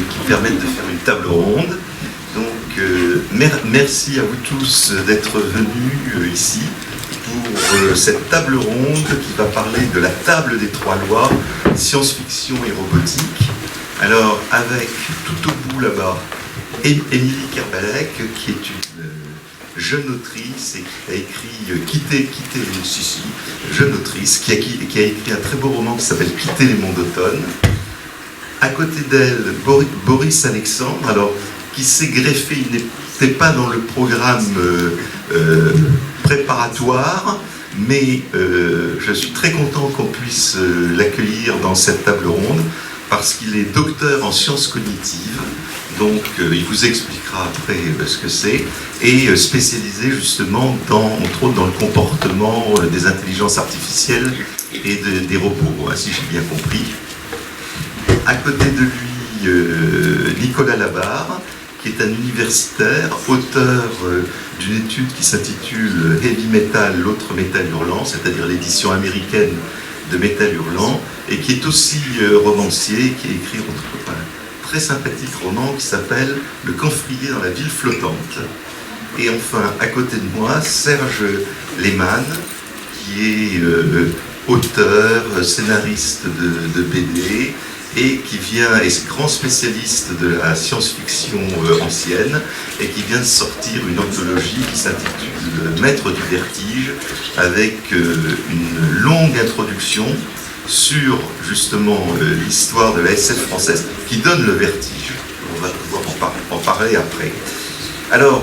qui permettent de faire une table ronde. Donc, merci à vous tous d'être venus ici pour cette table ronde qui va parler de la table des trois lois, science-fiction et robotique. Alors, avec tout au bout là-bas, Émilie Kerbalek, qui est une jeune autrice et qui a écrit Quitter jeune autrice, qui a écrit un très beau roman qui s'appelle Quitter les monts d'automne. À côté d'elle, Boris Alexandre, alors, qui s'est greffé, il n'était pas dans le programme préparatoire, mais je suis très content qu'on puisse l'accueillir dans cette table ronde, parce qu'il est docteur en sciences cognitives, donc il vous expliquera après ce que c'est, et spécialisé justement, entre autres, dans le comportement des intelligences artificielles et des robots, si j'ai bien compris. À côté de lui, Nicolas Labarre, qui est un universitaire, auteur d'une étude qui s'intitule Heavy Metal, l'autre métal hurlant, c'est-à-dire l'édition américaine de Métal hurlant, et qui est aussi romancier, qui a écrit un très sympathique roman qui s'appelle Le camphrier dans la ville flottante. Et enfin, à côté de moi, Serge Lehmann, qui est auteur, scénariste de BD, et qui est grand spécialiste de la science-fiction ancienne, et qui vient de sortir une anthologie qui s'intitule Maître du vertige, avec une longue introduction sur justement l'histoire de la SF française qui donne le vertige. On va pouvoir en parler après. Alors,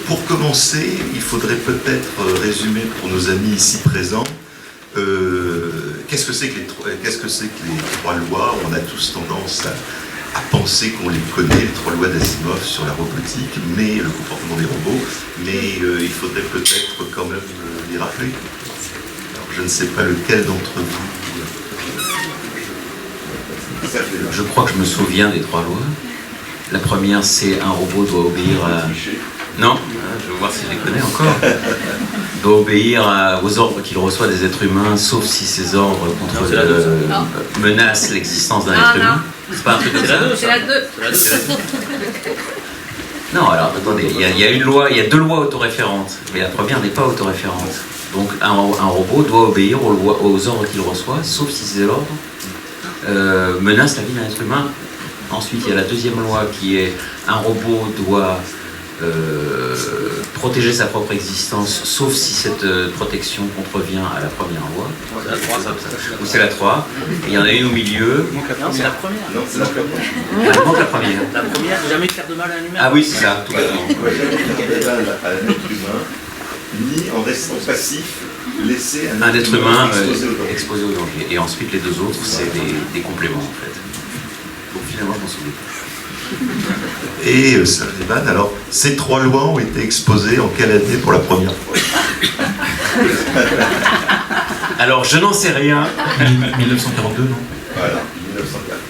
pour commencer, il faudrait peut-être résumer pour nos amis ici présents qu'est-ce que c'est que les trois lois. On a tous tendance à penser qu'on les connaît, les trois lois d'Asimov sur la robotique, mais le comportement des robots, mais il faudrait peut-être quand même les rappeler. Alors, je ne sais pas lequel d'entre vous. Je crois que je me souviens des trois lois. La première, c'est un robot doit obéir à... Non, je vais voir si je les connais encore. Doit obéir aux ordres qu'il reçoit des êtres humains, sauf si ces ordres menacent l'existence d'un être humain. C'est pas un truc comme ça. C'est la 2. Non, alors attendez, il y a deux lois autoréférentes, mais la première n'est pas autoréférente. Donc un robot doit obéir aux ordres qu'il reçoit, sauf si ces ordres menacent la vie d'un être humain. Ensuite, il y a la deuxième loi qui est un robot doit protéger sa propre existence, sauf si cette protection contrevient à la première loi. C'est la 3, ça. Ou c'est la 3. Et il y en a une au milieu. Non, c'est la première. Non, c'est la première. Il manque la première. La première, jamais faire de mal à un humain. Ah oui, c'est ça, tout à fait. Jamais faire de mal à un être humain, ni en restant passif, laisser un être humain exposé au danger. exposé au danger. Et ensuite, les deux autres, c'est des compléments, en fait. Donc finalement, je m'en souviens. Et Serge Lehmann, alors, ces trois lois ont été exposées en quelle année pour la première fois? Alors, je n'en sais rien. 1942, non? Voilà,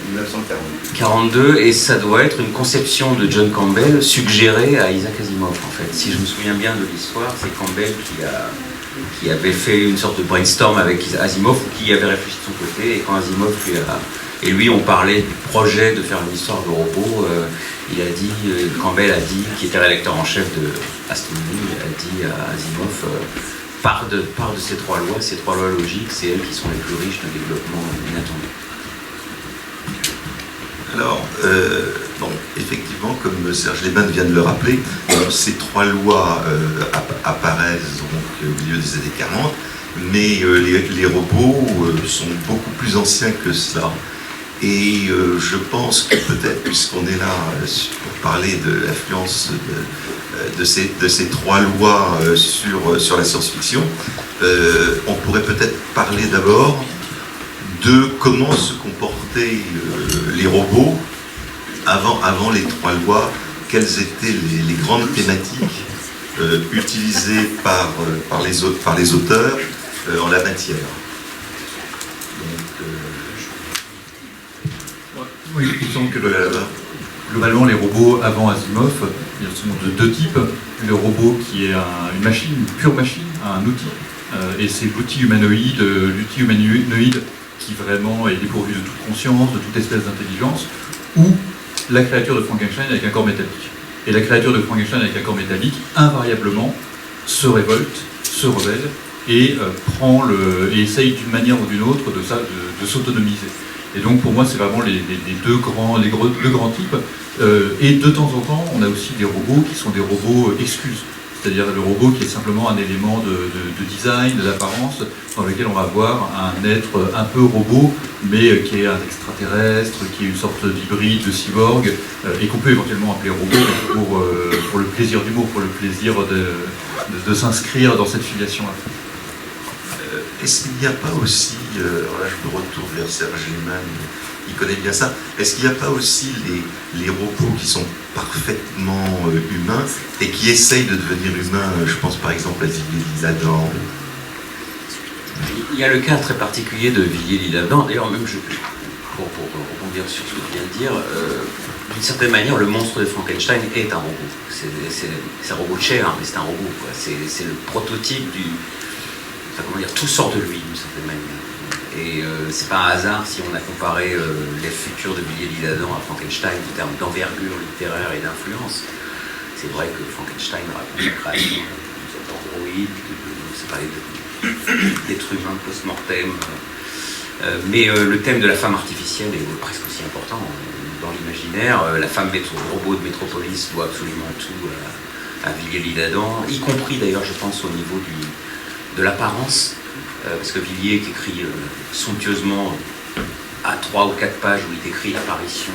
1942. 42, et ça doit être une conception de John Campbell suggérée à Isaac Asimov, en fait. Si je me souviens bien de l'histoire, c'est Campbell qui avait fait une sorte de brainstorm avec Asimov, ou qui avait réfléchi de son côté, et quand Asimov lui ont parlé du projet de faire une histoire de robot, Campbell a dit, qui était rédacteur en chef de Astronomy, a dit à Asimov, part de ces trois lois logiques, c'est elles qui sont les plus riches de développement inattendu. Alors, effectivement, comme Serge Lehmann vient de le rappeler, ces trois lois apparaissent donc, au milieu des années 40, mais les robots sont beaucoup plus anciens que cela. Et je pense que peut-être, puisqu'on est là pour parler de l'influence de ces trois lois sur la science-fiction, on pourrait peut-être parler d'abord de comment se comportaient les robots avant les trois lois, quelles étaient les grandes thématiques utilisées par les auteurs en la matière. Oui, il semble que globalement, les robots avant Asimov, ils sont de deux types. Le robot qui est une machine, une pure machine, un outil, et c'est l'outil humanoïde qui vraiment est dépourvu de toute conscience, de toute espèce d'intelligence, ou la créature de Frankenstein avec un corps métallique. Et la créature de Frankenstein avec un corps métallique, invariablement, se révolte, se rebelle, et essaye d'une manière ou d'une autre de s'autonomiser. Et donc pour moi c'est vraiment les deux grands types. Et de temps en temps on a aussi des robots qui sont des robots excuses. C'est-à-dire le robot qui est simplement un élément de design, d'apparence, dans lequel on va avoir un être un peu robot, mais qui est un extraterrestre, qui est une sorte d'hybride, de cyborg, et qu'on peut éventuellement appeler robot pour le plaisir du mot, pour le plaisir de s'inscrire dans cette filiation-là. Est-ce qu'il n'y a pas aussi, alors là je me retourne vers Serge Lehmann, il connaît bien ça, est-ce qu'il n'y a pas aussi les robots qui sont parfaitement humains et qui essayent de devenir humains, je pense par exemple à Villiers-l'Isle-Adam. Il y a le cas très particulier de Villiers-l'Isle-Adam, d'ailleurs même pour rebondir sur ce que tu viens de dire, d'une certaine manière le monstre de Frankenstein est un robot. C'est un robot de chair, mais c'est un robot, quoi. C'est le prototype du... Enfin, comment dire, tout sort de lui d'une certaine manière. Et c'est pas un hasard si on a comparé les futurs de Villiers-l'Isle-Adam à Frankenstein en termes d'envergure littéraire et d'influence. C'est vrai que Frankenstein raconte la création d'une sorte d'androïde, d'être humain post-mortem. Mais le thème de la femme artificielle est presque aussi important dans l'imaginaire. La femme robot de Métropolis doit absolument tout à Villiers-l'Isle-Adam, y compris d'ailleurs, je pense, au niveau de l'apparence. Parce que Villiers qui écrit somptueusement à 3 ou 4 pages où il décrit l'apparition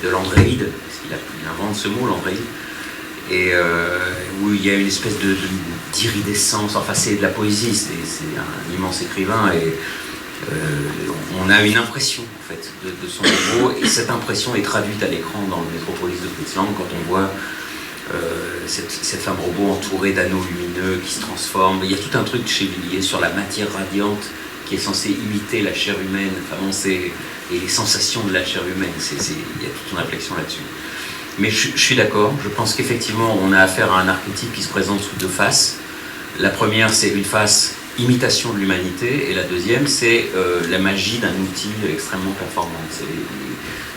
de l'andréide, parce qu'il invente ce mot, l'andréide, et où il y a une espèce d'iridescence, enfin c'est de la poésie, c'est un immense écrivain, et on a une impression en fait de son robot, et cette impression est traduite à l'écran dans le Métropolis de Fritz Lang quand on voit cette femme robot entourée d'anneaux lumineux qui se transforme. Il y a tout un truc chez Villiers sur la matière radiante qui est censée imiter la chair humaine, et les sensations de la chair humaine. Il y a toute une réflexion là-dessus. Mais je suis d'accord, je pense qu'effectivement on a affaire à un archétype qui se présente sous deux faces. La première, c'est une face imitation de l'humanité, et la deuxième, c'est la magie d'un outil extrêmement performant.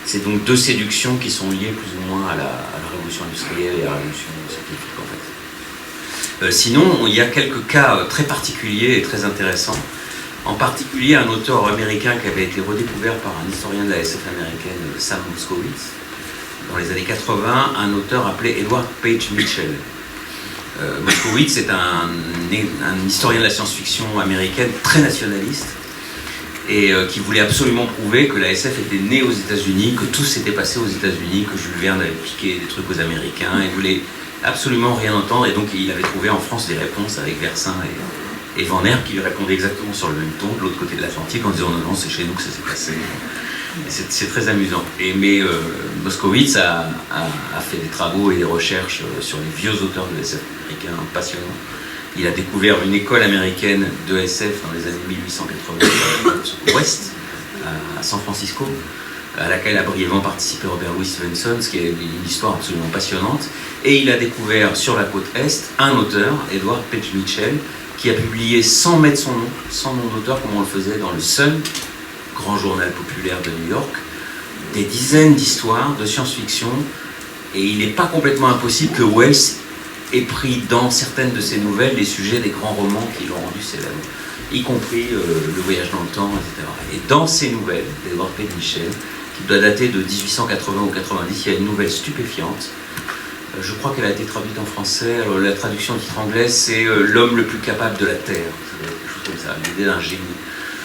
C'est donc deux séductions qui sont liées plus ou moins à la révolution industrielle et à la révolution scientifique en fait. Sinon, il y a quelques cas très particuliers et très intéressants. En particulier, un auteur américain qui avait été redécouvert par un historien de la SF américaine, Sam Moskowitz, dans les années 80, un auteur appelé Edward Page Mitchell. Moskowitz est un historien de la science-fiction américaine très nationaliste, et qui voulait absolument prouver que la SF était née aux États-Unis, que tout s'était passé aux États-Unis, que Jules Verne avait piqué des trucs aux Américains. Il voulait absolument rien entendre, et donc il avait trouvé en France des réponses avec Versin et Van Herk qui lui répondaient exactement sur le même ton de l'autre côté de l'Atlantique en disant non, c'est chez nous que ça s'est passé. C'est très amusant. Mais Moskowitz a fait des travaux et des recherches sur les vieux auteurs de SF américains passionnants. Il a découvert une école américaine de SF dans les années 1880 à Ouest, à San Francisco, à laquelle a brièvement participé Robert Louis Stevenson, ce qui est une histoire absolument passionnante. Et il a découvert sur la côte Est un auteur, Edward Page Mitchell, qui a publié sans mettre son nom d'auteur, comme on le faisait dans le Sun, grand journal populaire de New York, des dizaines d'histoires de science-fiction. Et il n'est pas complètement impossible que Wells ait pris dans certaines de ses nouvelles les sujets des grands romans qui l'ont rendu célèbre, y compris Le Voyage dans le temps, etc. Et dans ces nouvelles d'Edward Page Mitchell, qui doit dater de 1880 ou 90, il y a une nouvelle stupéfiante. Je crois qu'elle a été traduite en français. Alors, la traduction du titre anglais, c'est L'homme le plus capable de la Terre. C'est quelque chose comme ça, l'idée d'un génie.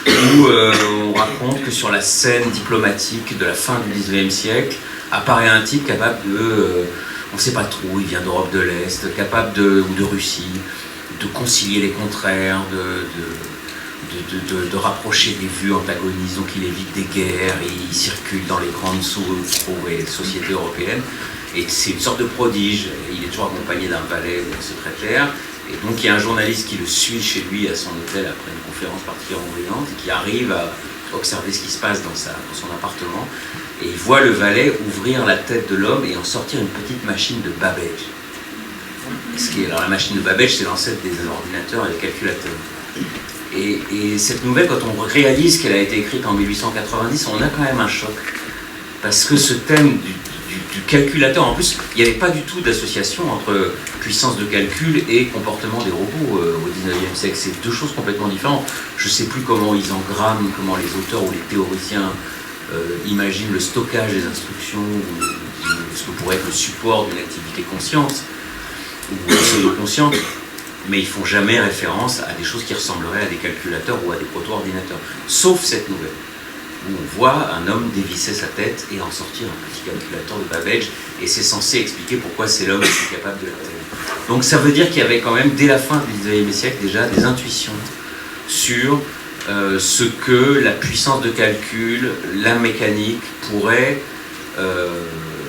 Où on raconte que sur la scène diplomatique de la fin du XIXe siècle, apparaît un type capable de... on ne sait pas trop, il vient d'Europe de l'Est, capable ou de Russie, de concilier les contraires, de rapprocher des vues antagonistes, donc il évite des guerres, et il circule dans les grandes et sociétés européennes, et c'est une sorte de prodige. Il est toujours accompagné d'un valet ou d'un secrétaire, et donc il y a un journaliste qui le suit chez lui à son hôtel après une conférence particulièrement brillante, et qui arrive à observer ce qui se passe dans son appartement, et il voit le valet ouvrir la tête de l'homme et en sortir une petite machine de Babbage. Alors la machine de Babbage, c'est l'ancêtre des ordinateurs et des calculateurs. Et cette nouvelle, quand on réalise qu'elle a été écrite en 1890, on a quand même un choc. parce que ce thème du calculateur, en plus, il n'y avait pas du tout d'association entre puissance de calcul et comportement des robots au 19e siècle. C'est deux choses complètement différentes. Je ne sais plus comment ils engramment, comment les auteurs ou les théoriciens imaginent le stockage des instructions, ou ce que pourrait être le support d'une activité consciente ou pseudo-consciente, mais ils font jamais référence à des choses qui ressembleraient à des calculateurs ou à des proto-ordinateurs, sauf cette nouvelle, où on voit un homme dévisser sa tête et en sortir un petit calculateur de Babbage, et c'est censé expliquer pourquoi c'est l'homme qui est capable de la télé. Donc ça veut dire qu'il y avait quand même, dès la fin du 19e siècle, déjà des intuitions sur ce que la puissance de calcul, la mécanique pourrait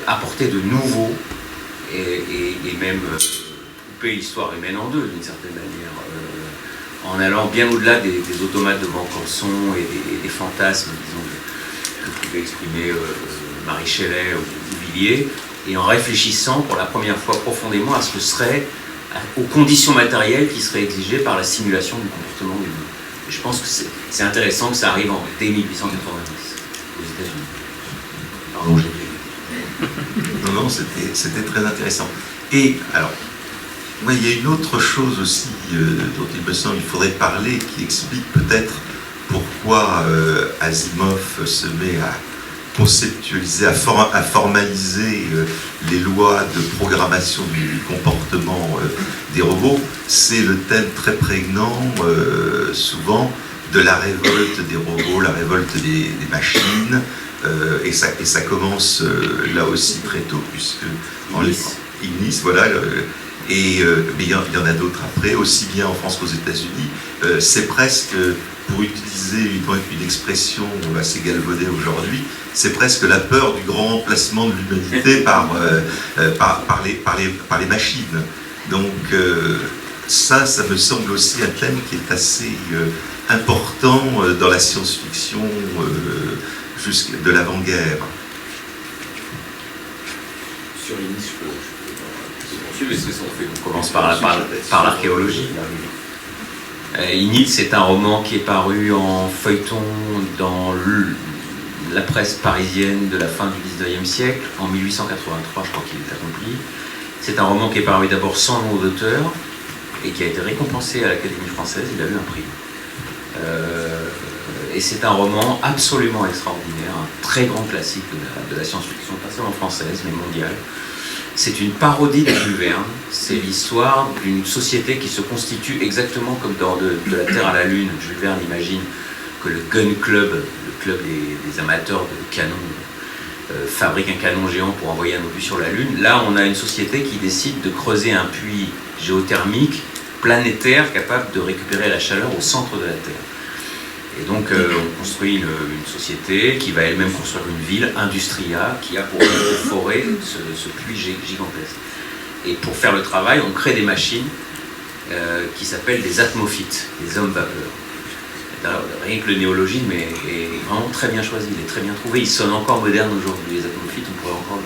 apporter de nouveau, et même couper l'histoire humaine en deux d'une certaine manière, en allant bien au-delà des automates de Vaucanson et des fantasmes, disons, que pouvait exprimer Marie Shelley ou Villiers, et en réfléchissant pour la première fois profondément à ce que serait, aux conditions matérielles qui seraient exigées par la simulation du comportement humain. Et je pense que c'est intéressant que ça arrive dès 1890 aux États-Unis. Pardon, j'ai dit. Non, c'était très intéressant. Et alors, moi, il y a une autre chose aussi dont il me semble qu'il faudrait parler, qui explique peut-être pourquoi Asimov se met à conceptualiser, à formaliser les lois de programmation du comportement des robots. C'est le thème très prégnant, souvent, de la révolte des robots, la révolte des machines, et ça commence là aussi très tôt, puisque Ignis, voilà. Mais il y en a d'autres après, aussi bien en France qu'aux États-Unis. C'est presque, pour utiliser une expression assez galvaudée aujourd'hui, c'est presque la peur du grand remplacement de l'humanité par les machines. Donc ça me semble aussi un thème qui est assez important dans la science-fiction jusque de l'avant-guerre. Sur Ignis, je peux poursuivre, parce qu'on commence par l'archéologie. Ignis, c'est un roman qui est paru en feuilleton dans la presse parisienne de la fin du 19e siècle, en 1883, je crois qu'il est accompli. C'est un roman qui est paru d'abord sans nom d'auteur et qui a été récompensé à l'Académie française, il a eu un prix. Et c'est un roman absolument extraordinaire, un très grand classique de la science-fiction, pas seulement française, mais mondiale. C'est une parodie de Jules Verne, c'est l'histoire d'une société qui se constitue exactement comme dans de la Terre à la Lune. Jules Verne imagine que le Gun Club, le club des amateurs de canons, fabrique un canon géant pour envoyer un obus sur la Lune. Là, on a une société qui décide de creuser un puits géothermique planétaire capable de récupérer la chaleur au centre de la Terre. Et donc, on construit une société qui va elle-même construire une ville, Industria, qui a pour but de forer ce puits gigantesque. Et pour faire le travail, on crée des machines qui s'appellent des atmophytes, des hommes vapeurs. Alors, rien que le néologisme est vraiment très bien choisi, il est très bien trouvé, il sonne encore moderne aujourd'hui. Les atmophytes, on pourrait encore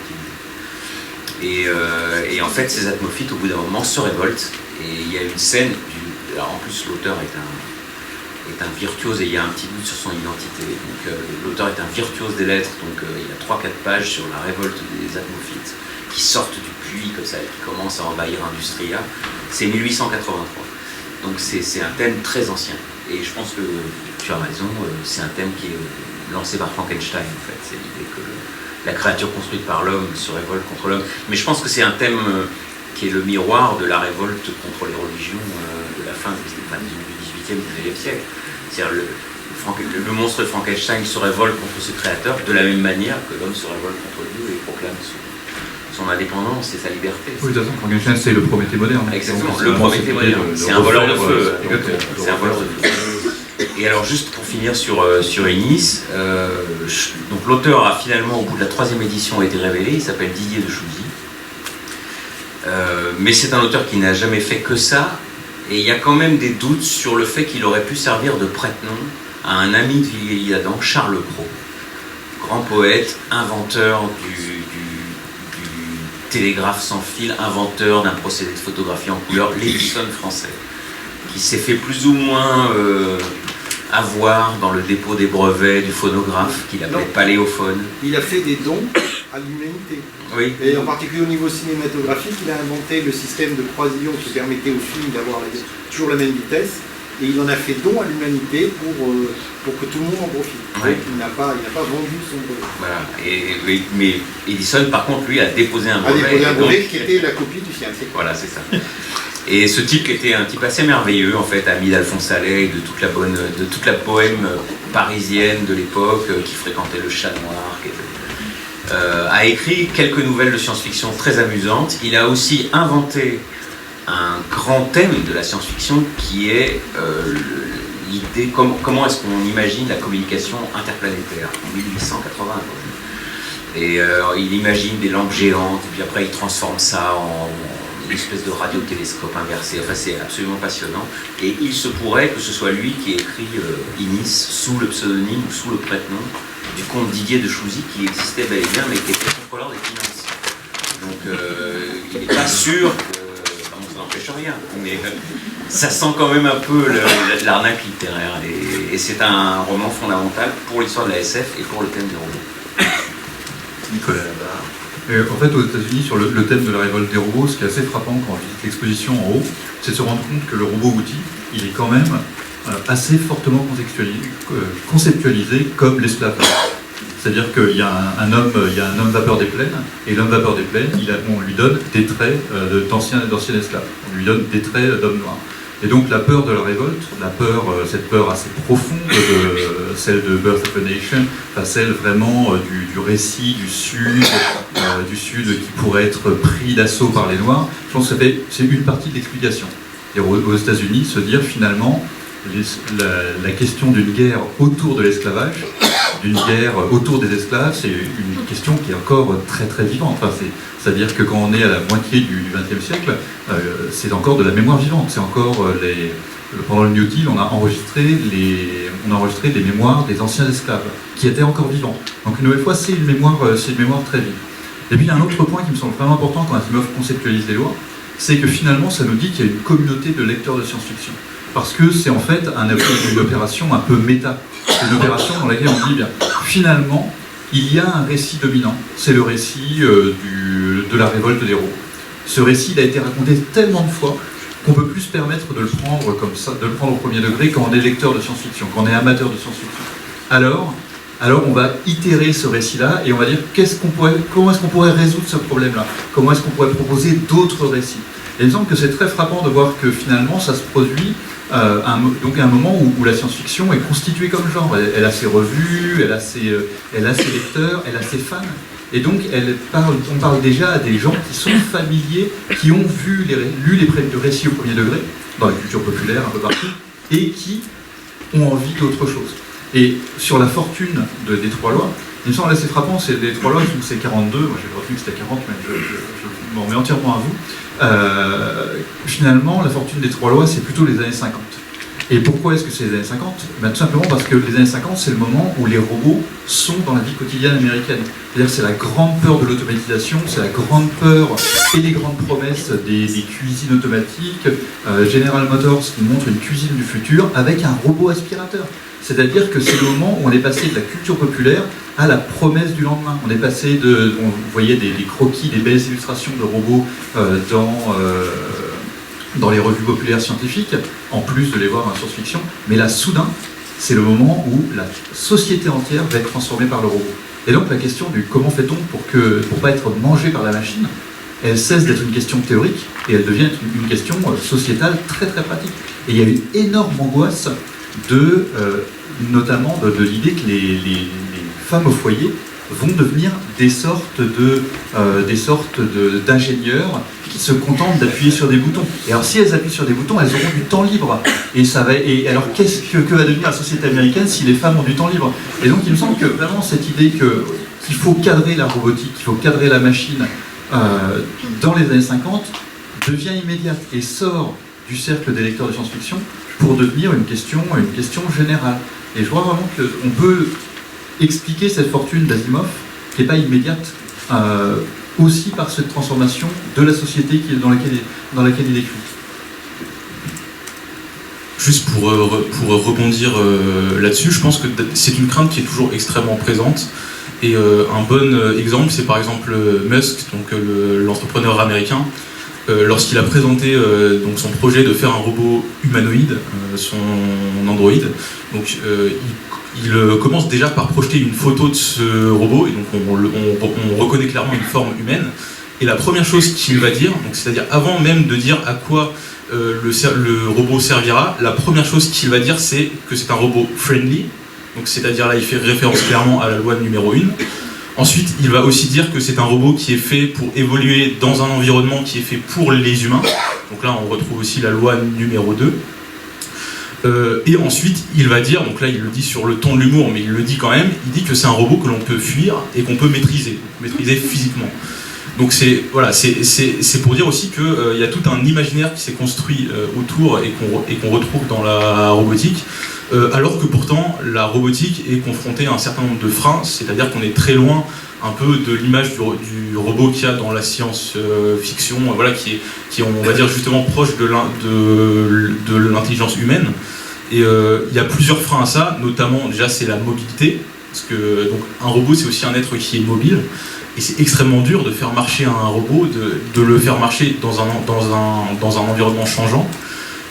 l'utiliser. Et en fait, ces atmophytes, au bout d'un moment, se révoltent. Et il y a une scène, alors en plus l'auteur est un virtuose et il y a un petit doute sur son identité. Donc l'auteur est un virtuose des lettres, donc il y a 3-4 pages sur la révolte des atmophytes qui sortent du puits comme ça et qui commencent à envahir Industria. C'est 1883. Donc c'est un thème très ancien. Et je pense que tu as raison, c'est un thème qui est lancé par Frankenstein en fait. C'est l'idée que la créature construite par l'homme se révolte contre l'homme. Mais je pense que c'est un thème qui est le miroir de la révolte contre les religions de la fin du 18e, 19e siècle. C'est-à-dire le monstre de Frankenstein se révolte contre ses créateurs de la même manière que l'homme se révolte contre Dieu et proclame son indépendance et sa liberté. Oui, de toute façon, Frankenstein, c'est le Prométhée moderne. Exactement, le Prométhée moderne. C'est un voleur de feu. C'est un voleur de feu. Et alors, juste pour finir sur Ignis, donc l'auteur a finalement, au bout de la 3e édition, été révélé. Il s'appelle Didier de Chouzy. Mais c'est un auteur qui n'a jamais fait que ça. Et il y a quand même des doutes sur le fait qu'il aurait pu servir de prête-nom à un ami de Villiers-Adam, Charles Cros, grand poète, inventeur du télégraphe sans fil, inventeur d'un procédé de photographie en couleur, l'Edison français, qui s'est fait plus ou moins avoir dans le dépôt des brevets du phonographe qu'il appelait Non. Paléophone. Il a fait des dons à l'humanité. Oui. Et en particulier au niveau cinématographique, il a inventé le système de croisillon qui permettait au film d'avoir toujours la même vitesse. Et il en a fait don à l'humanité pour que tout le monde en profite. Ouais. Donc il n'a pas vendu son brevet. Voilà. Mais Edison, par contre, lui, a déposé un A brevet. déposé un et donc- brevet qui était la copie du sien. C'est quoi? Voilà, c'est ça. Et ce type qui était un type assez merveilleux, en fait, ami d'Alphonse Allais, de toute la bohème parisienne de l'époque, qui fréquentait le Chat Noir, a écrit quelques nouvelles de science-fiction très amusantes. Il a aussi inventé un grand thème de la science-fiction qui est l'idée, comment est-ce qu'on imagine la communication interplanétaire en 1880. Et il imagine des lampes géantes, et puis après il transforme ça en une espèce de radiotélescope inversé. Enfin, c'est absolument passionnant. Et il se pourrait que ce soit lui qui ait écrit Inis sous le pseudonyme ou sous le prête-nom du comte Didier de Chouzy, qui existait bel et bien, mais qui était contrôleur des finances. Donc il n'est pas sûr que... Enfin, ça n'empêche rien, mais ça sent quand même un peu l'arnaque littéraire. Et c'est un roman fondamental pour l'histoire de la SF et pour le thème des robots. Nicolas Labarre. Et en fait, aux États-Unis, sur le thème de la révolte des robots, ce qui est assez frappant quand on visite l'exposition en haut, c'est de se rendre compte que le robot-outil, il est quand même assez fortement conceptualisé comme l'esclavage. C'est-à-dire qu'il y a un homme vapeur des plaines, et l'homme vapeur des plaines, on lui donne des traits d'ancien esclave, on lui donne des traits d'homme noir. Et donc la peur de la révolte, cette peur assez profonde, celle de Birth of a Nation, enfin celle vraiment du récit du Sud qui pourrait être pris d'assaut par les Noirs, je pense que c'est une partie de l'explication. Et aux États-Unis, se dire finalement la question d'une guerre autour de l'esclavage, d'une guerre autour des esclaves, c'est une question qui est encore très très vivante. Enfin, c'est-à-dire que quand on est à la moitié du XXe siècle, c'est encore de la mémoire vivante. C'est encore pendant le New Deal, on a enregistré les mémoires des anciens esclaves qui étaient encore vivants. Donc une nouvelle fois, c'est une mémoire très vive. Et puis il y a un autre point qui me semble vraiment important quand Asimov conceptualise les lois, c'est que finalement ça nous dit qu'il y a une communauté de lecteurs de science-fiction. Parce que c'est en fait une opération un peu méta. C'est une opération dans laquelle on dit bien, finalement, il y a un récit dominant. C'est le récit de la révolte des robots. Ce récit, il a été raconté tellement de fois qu'on peut plus se permettre de le prendre comme ça, de le prendre au premier degré quand on est lecteur de science-fiction, quand on est amateur de science-fiction. Alors on va itérer ce récit-là et on va dire comment est-ce qu'on pourrait résoudre ce problème-là? Comment est-ce qu'on pourrait proposer d'autres récits? Et il me semble que c'est très frappant de voir que finalement ça se produit donc à un moment où la science-fiction est constituée comme genre. Elle a ses revues, elle a ses lecteurs, elle a ses fans. Et donc on parle déjà à des gens qui sont familiers, qui ont lu les récits au premier degré, dans la culture populaire un peu partout, et qui ont envie d'autre chose. Et sur la fortune des trois lois, il me semble assez frappant, c'est les trois lois, donc c'est 42, moi j'ai retenu que c'était 40, mais je m'en remets entièrement à vous. Finalement, la fortune des trois lois, c'est plutôt les années 50. Et pourquoi est-ce que c'est les années 50 ? Tout simplement parce que les années 50, c'est le moment où les robots sont dans la vie quotidienne américaine. C'est-à-dire c'est la grande peur de l'automatisation, c'est la grande peur et les grandes promesses des cuisines automatiques. General Motors qui montre une cuisine du futur avec un robot aspirateur. C'est-à-dire que c'est le moment où on est passé de la culture populaire à la promesse du lendemain. On est passé vous voyez des croquis, des belles illustrations de robots dans les revues populaires scientifiques, en plus de les voir en science-fiction. Mais là, soudain, c'est le moment où la société entière va être transformée par le robot. Et donc la question du comment fait-on pour pas être mangé par la machine, elle cesse d'être une question théorique et elle devient une question sociétale très très pratique. Et il y a une énorme angoisse notamment de l'idée que les femmes au foyer vont devenir des sortes d'ingénieurs qui se contentent d'appuyer sur des boutons. Et alors si elles appuient sur des boutons, elles auront du temps libre. Et alors que va devenir la société américaine si les femmes ont du temps libre? Et donc il me semble que vraiment cette idée qu'il faut cadrer la robotique, qu'il faut cadrer la machine dans les années 50 devient immédiate et sort du cercle des lecteurs de science-fiction pour devenir une question générale. Et je crois vraiment qu'on peut expliquer cette fortune d'Asimov, qui n'est pas immédiate, aussi par cette transformation de la société dans laquelle il écrit. Juste pour rebondir là-dessus, je pense que c'est une crainte qui est toujours extrêmement présente. Et un bon exemple, c'est par exemple Musk, donc l'entrepreneur américain, lorsqu'il a présenté donc son projet de faire un robot humanoïde, son Android. Donc il commence déjà par projeter une photo de ce robot, et donc on reconnaît clairement une forme humaine. Et la première chose qu'il va dire, donc c'est-à-dire avant même de dire à quoi le robot servira, la première chose qu'il va dire, c'est que c'est un robot friendly. Donc c'est-à-dire là, il fait référence clairement à la loi numéro 1. Ensuite, il va aussi dire que c'est un robot qui est fait pour évoluer dans un environnement qui est fait pour les humains. Donc là, on retrouve aussi la loi numéro 2. Et ensuite, il va dire, donc là, il le dit sur le ton de l'humour, mais il le dit quand même, il dit que c'est un robot que l'on peut fuir et qu'on peut maîtriser physiquement. Donc c'est pour dire aussi qu'il y a tout un imaginaire qui s'est construit autour et qu'on retrouve dans la robotique, alors que pourtant la robotique est confrontée à un certain nombre de freins, c'est-à-dire qu'on est très loin un peu de l'image du robot qu'il y a dans la science-fiction, voilà, qui est, on va dire, justement proche de l'intelligence humaine. Et il y a plusieurs freins à ça, notamment déjà c'est la mobilité, parce que donc, un robot c'est aussi un être qui est mobile. Et c'est extrêmement dur de faire marcher un robot, de le faire marcher dans un environnement changeant.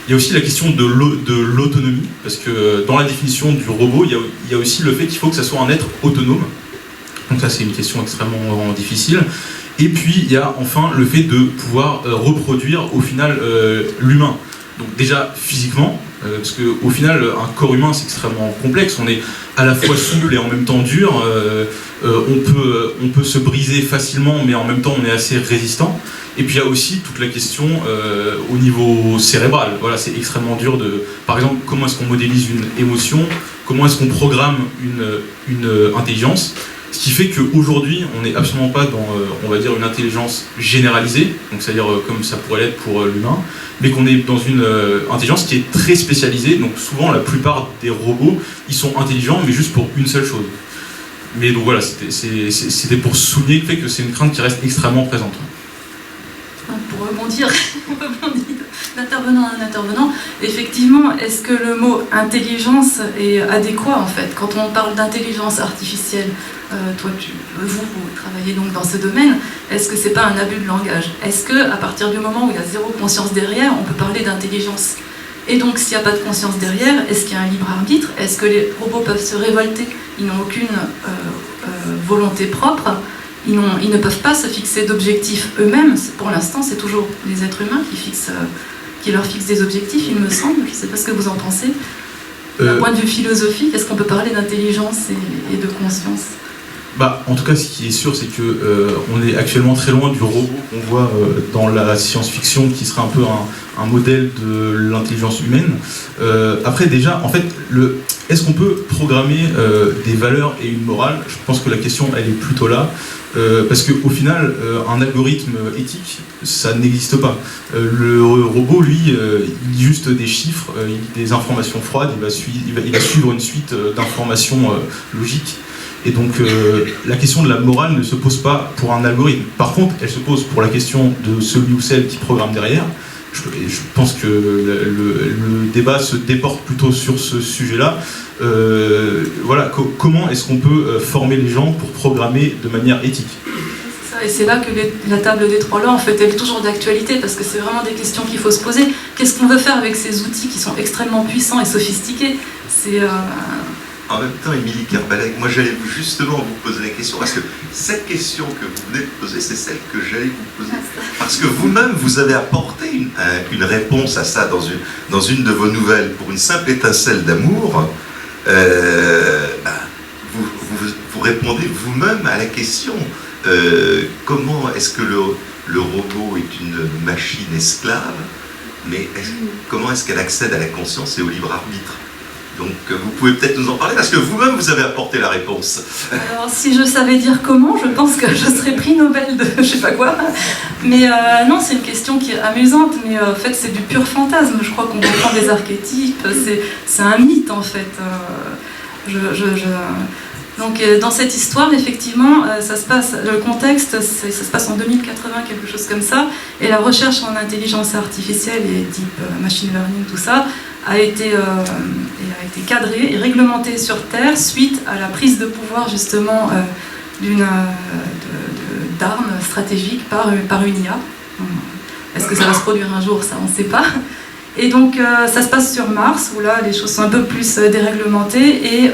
Il y a aussi la question de l'autonomie, parce que dans la définition du robot, il y a aussi le fait qu'il faut que ça soit un être autonome. Donc ça, c'est une question extrêmement difficile. Et puis, il y a enfin le fait de pouvoir reproduire au final l'humain. Donc déjà physiquement, parce qu'au final, un corps humain, c'est extrêmement complexe. On est à la fois souple et en même temps dur. On peut se briser facilement, mais en même temps, on est assez résistant. Et puis il y a aussi toute la question au niveau cérébral. Voilà, c'est extrêmement dur de... Par exemple, comment est-ce qu'on modélise une émotion? Comment est-ce qu'on programme une intelligence? Ce qui fait qu'aujourd'hui, on n'est absolument pas dans, on va dire, une intelligence généralisée, donc c'est-à-dire comme ça pourrait l'être pour l'humain, mais qu'on est dans une intelligence qui est très spécialisée. Donc souvent, la plupart des robots, ils sont intelligents, mais juste pour une seule chose. Mais donc voilà, c'était pour souligner le fait que c'est une crainte qui reste extrêmement présente. Pour rebondir d'intervenant à un intervenant, effectivement, est-ce que le mot intelligence est adéquat en fait? Quand on parle d'intelligence artificielle, vous travaillez donc dans ce domaine, est-ce que c'est pas un abus de langage? Est-ce que à partir du moment où il y a zéro conscience derrière, on peut parler d'intelligence? Et donc s'il n'y a pas de conscience derrière, est-ce qu'il y a un libre arbitre? Est-ce que les robots peuvent se révolter? Ils n'ont aucune volonté propre. Ils ne peuvent pas se fixer d'objectifs eux-mêmes. Pour l'instant, c'est toujours les êtres humains qui leur fixent des objectifs, il me semble. Je ne sais pas ce que vous en pensez. D'un point de vue philosophique, est-ce qu'on peut parler d'intelligence et de conscience? En tout cas, ce qui est sûr, c'est qu'on est actuellement très loin du robot qu'on voit dans la science-fiction, qui serait un peu un modèle de l'intelligence humaine. Après, déjà, en fait, est-ce qu'on peut programmer des valeurs et une morale? Je pense que la question, elle est plutôt là. Parce qu'au final, un algorithme éthique, ça n'existe pas. Le robot, lui, il lit juste des chiffres, il lit des informations froides, il va suivre une suite d'informations logiques. Et donc la question de la morale ne se pose pas pour un algorithme. Par contre, elle se pose pour la question de celui ou celle qui programme derrière. Je pense que le débat se déporte plutôt sur ce sujet-là. Voilà, comment est-ce qu'on peut former les gens pour programmer de manière éthique? Et c'est là que la table des trois lois, en fait, elle est toujours d'actualité, parce que c'est vraiment des questions qu'il faut se poser. Qu'est-ce qu'on veut faire avec ces outils qui sont extrêmement puissants et sophistiqués? En même temps, Émilie Kerbalek, moi j'allais justement vous poser la question, parce que cette question que vous venez de poser, c'est celle que j'allais vous poser. Parce que vous-même, vous avez apporté une réponse à ça dans une de vos nouvelles, pour une simple étincelle d'amour. Vous répondez vous-même à la question, comment est-ce que le robot est une machine esclave, mais comment est-ce qu'elle accède à la conscience et au libre arbitre? Donc vous pouvez peut-être nous en parler, parce que vous-même vous avez apporté la réponse. Alors si je savais dire comment, je pense que je serais prix Nobel de je sais pas quoi. Mais non, c'est une question qui est amusante, mais en fait c'est du pur fantasme. Je crois qu'on reprend des archétypes, c'est un mythe en fait. Donc dans cette histoire, effectivement, ça se passe, le contexte, ça se passe en 2080, quelque chose comme ça, et la recherche en intelligence artificielle et deep machine learning, tout ça, a été cadrée et réglementée sur Terre suite à la prise de pouvoir justement d'armes stratégiques par une IA. Est-ce que ça va se produire un jour? Ça, on ne sait pas. Et donc ça se passe sur Mars, où là les choses sont un peu plus déréglementées, et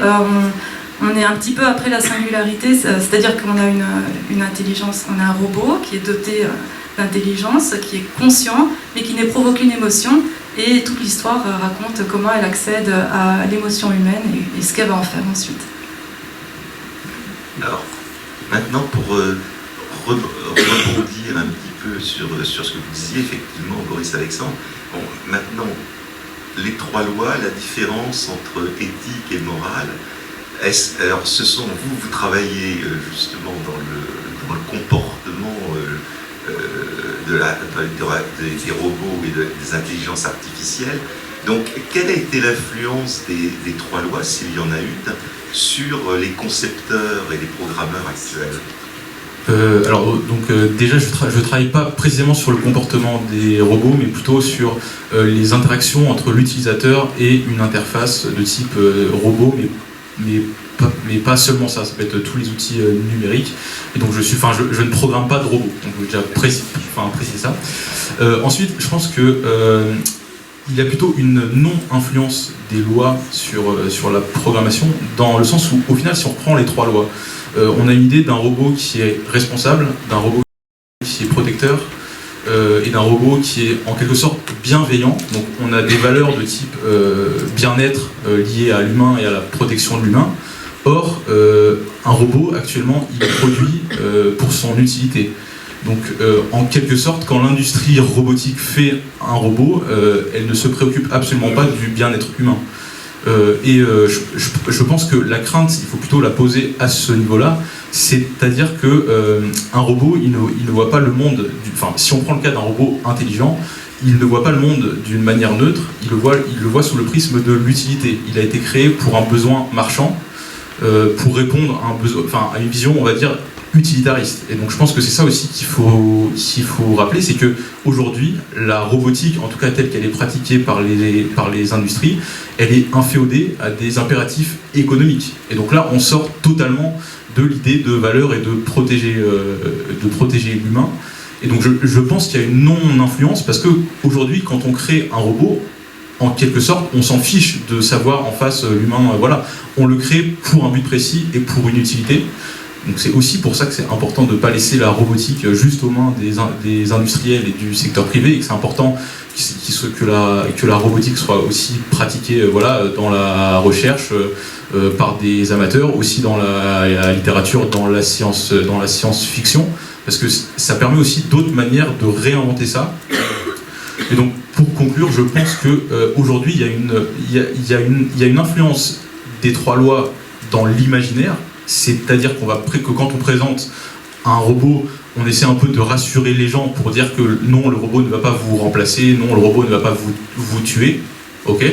on est un petit peu après la singularité, c'est-à-dire qu'on a une intelligence, on a un robot qui est doté d'intelligence, qui est conscient, mais qui n'éprouve aucune émotion, et toute l'histoire raconte comment elle accède à l'émotion humaine et ce qu'elle va en faire ensuite. Alors, maintenant, pour rebondir un petit peu sur ce que vous disiez, effectivement, Boris Alexandre, bon, maintenant, les trois lois, la différence entre éthique et morale, alors vous travaillez justement dans le comportement des robots et des intelligences artificielles. Donc, quelle a été l'influence des trois lois, s'il y en a une, sur les concepteurs et les programmeurs actuels? Déjà, je travaille pas précisément sur le comportement des robots, mais plutôt sur les interactions entre l'utilisateur et une interface de type robot, mais pas seulement ça. Ça peut être tous les outils numériques. Et donc je ne programme pas de robot. Donc je vais déjà préciser ça. Ensuite, je pense que il y a plutôt une non-influence des lois sur la programmation, dans le sens où, au final, si on reprend les trois lois, on a une idée d'un robot qui est responsable, d'un robot qui est protecteur, et d'un robot qui est en quelque sorte bienveillant. Donc on a des valeurs de type bien-être liées à l'humain et à la protection de l'humain. Or, un robot, actuellement, il est produit pour son utilité. Donc, en quelque sorte, quand l'industrie robotique fait un robot, elle ne se préoccupe absolument pas du bien-être humain. Je pense que la crainte, il faut plutôt la poser à ce niveau-là, c'est-à-dire qu'un robot, il ne voit pas le monde, si on prend le cas d'un robot intelligent, il ne voit pas le monde d'une manière neutre, il le voit sous le prisme de l'utilité. Il a été créé pour un besoin marchand, pour répondre à une vision, on va dire, utilitariste. Et donc je pense que c'est ça aussi qu'il faut rappeler, c'est qu'aujourd'hui, la robotique, en tout cas telle qu'elle est pratiquée par les industries, elle est inféodée à des impératifs économiques. Et donc là, on sort totalement de l'idée de valeur et de protéger l'humain. Et donc je pense qu'il y a une non-influence, parce qu'aujourd'hui, quand on crée un robot, en quelque sorte, on s'en fiche de savoir en face l'humain, voilà. On le crée pour un but précis et pour une utilité. Donc c'est aussi pour ça que c'est important de ne pas laisser la robotique juste aux mains des industriels et du secteur privé, et que c'est important que la robotique soit aussi pratiquée dans la recherche par des amateurs, aussi dans la littérature, dans la science-fiction, parce que ça permet aussi d'autres manières de réinventer ça. Et donc, pour conclure, je pense qu'aujourd'hui, il y a une influence des trois lois dans l'imaginaire, c'est-à-dire que quand on présente un robot, on essaie un peu de rassurer les gens pour dire que non, le robot ne va pas vous remplacer, non, le robot ne va pas vous tuer, ok.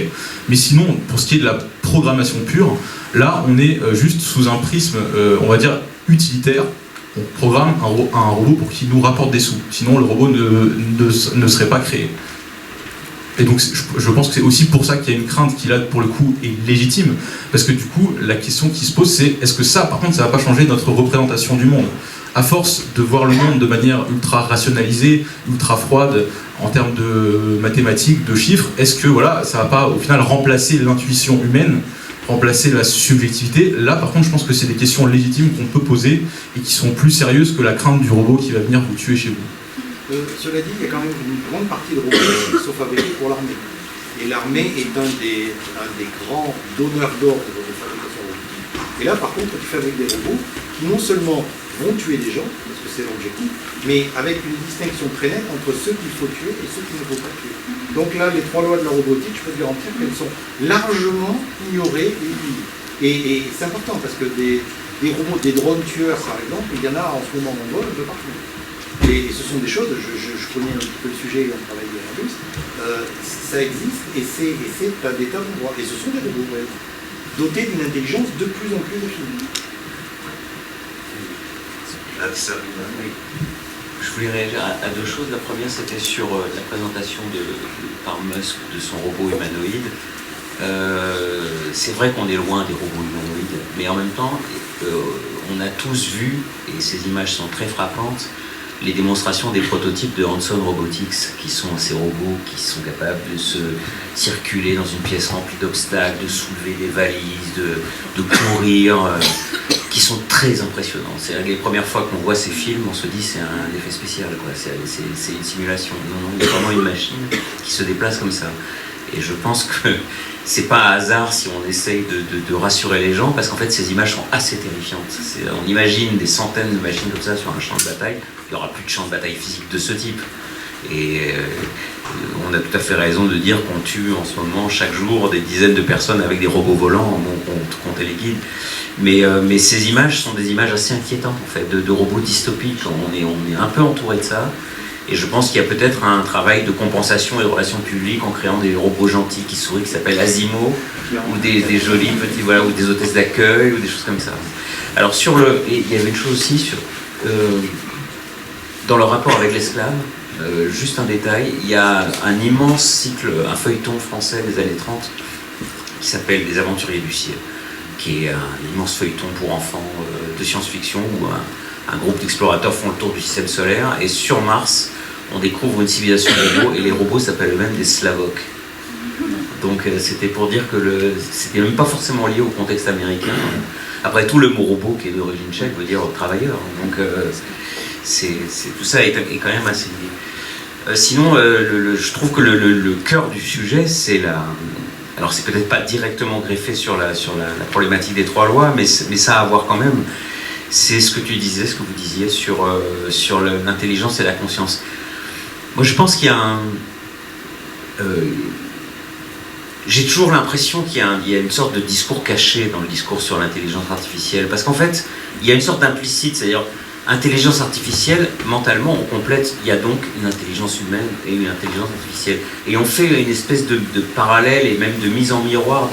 Mais sinon, pour ce qui est de la programmation pure, là, on est juste sous un prisme, on va dire, utilitaire. On programme un robot pour qu'il nous rapporte des sous. Sinon, le robot ne serait pas créé. Et donc, je pense que c'est aussi pour ça qu'il y a une crainte qui, là, pour le coup, est légitime. Parce que du coup, la question qui se pose, c'est est-ce que ça, par contre, ça ne va pas changer notre représentation du monde? À force de voir le monde de manière ultra rationalisée, ultra froide, en termes de mathématiques, de chiffres, est-ce que ça ne va pas, au final, remplacer l'intuition humaine, remplacer la subjectivité? Là, par contre, je pense que c'est des questions légitimes qu'on peut poser et qui sont plus sérieuses que la crainte du robot qui va venir vous tuer chez vous. Cela dit, il y a quand même une grande partie de robots qui sont fabriqués pour l'armée. Et l'armée est un des grands donneurs d'ordre de fabrication robotique. Et là, par contre, tu fabriques des robots qui non seulement vont tuer des gens, parce que c'est l'objectif, mais avec une distinction très nette entre ceux qu'il faut tuer et ceux qu'il ne faut pas tuer. Donc là, les trois lois de la robotique, je peux te garantir qu'elles sont largement ignorées et oubliées. Et c'est important, parce que des robots, des drones tueurs, par exemple, il y en a en ce moment nombreux un peu partout. Et ce sont des choses, je connais un petit peu le sujet, on travaille avec Airbus, ça existe et c'est à des tas d'endroits. Et ce sont des robots dotés d'une intelligence de plus en plus affinée. Je voulais réagir à deux choses. La première, c'était sur la présentation par Musk de son robot humanoïde. C'est vrai qu'on est loin des robots humanoïdes, mais en même temps, on a tous vu, et ces images sont très frappantes, les démonstrations des prototypes de Hanson Robotics, qui sont ces robots qui sont capables de se circuler dans une pièce remplie d'obstacles, de soulever des valises, de courir, qui sont très impressionnants. C'est les premières fois qu'on voit ces films, on se dit c'est un effet spécial, quoi. C'est une simulation. Non, il y a vraiment une machine qui se déplace comme ça. Et je pense que c'est pas un hasard si on essaye de rassurer les gens, parce qu'en fait ces images sont assez terrifiantes. On imagine des centaines de machines comme ça sur un champ de bataille, il n'y aura plus de champ de bataille physique de ce type. Et on a tout à fait raison de dire qu'on tue en ce moment chaque jour des dizaines de personnes avec des robots volants, on comptait les guides. Mais ces images sont des images assez inquiétantes en fait, de robots dystopiques. On est un peu entouré de ça. Et je pense qu'il y a peut-être un travail de compensation et de relations publiques en créant des robots gentils qui sourient, qui s'appellent Asimo, ou des jolis petits, voilà, ou des hôtesses d'accueil, ou des choses comme ça. Alors il y avait une chose aussi dans le rapport avec l'esclave, juste un détail, il y a un immense cycle, un feuilleton français des années 30 qui s'appelle Les Aventuriers du Ciel, qui est un immense feuilleton pour enfants de science-fiction où un groupe d'explorateurs font le tour du système solaire et sur Mars, on découvre une civilisation de robots et les robots s'appellent eux-mêmes des Slavok. Donc c'était pour dire que c'était même pas forcément lié au contexte américain. Après tout, le mot robot qui est d'origine tchèque veut dire travailleur. Donc tout ça est quand même assez lié. Sinon, je trouve que le cœur du sujet, c'est alors c'est peut-être pas directement greffé sur la problématique des trois lois, mais ça a à voir quand même. C'est ce que vous disiez sur l'intelligence et la conscience. Moi, je pense qu'il y a j'ai toujours l'impression qu'il y a une sorte de discours caché dans le discours sur l'intelligence artificielle, parce qu'en fait, il y a une sorte d'implicite, c'est-à-dire intelligence artificielle, mentalement, on complète, il y a donc une intelligence humaine et une intelligence artificielle. Et on fait une espèce de parallèle et même de mise en miroir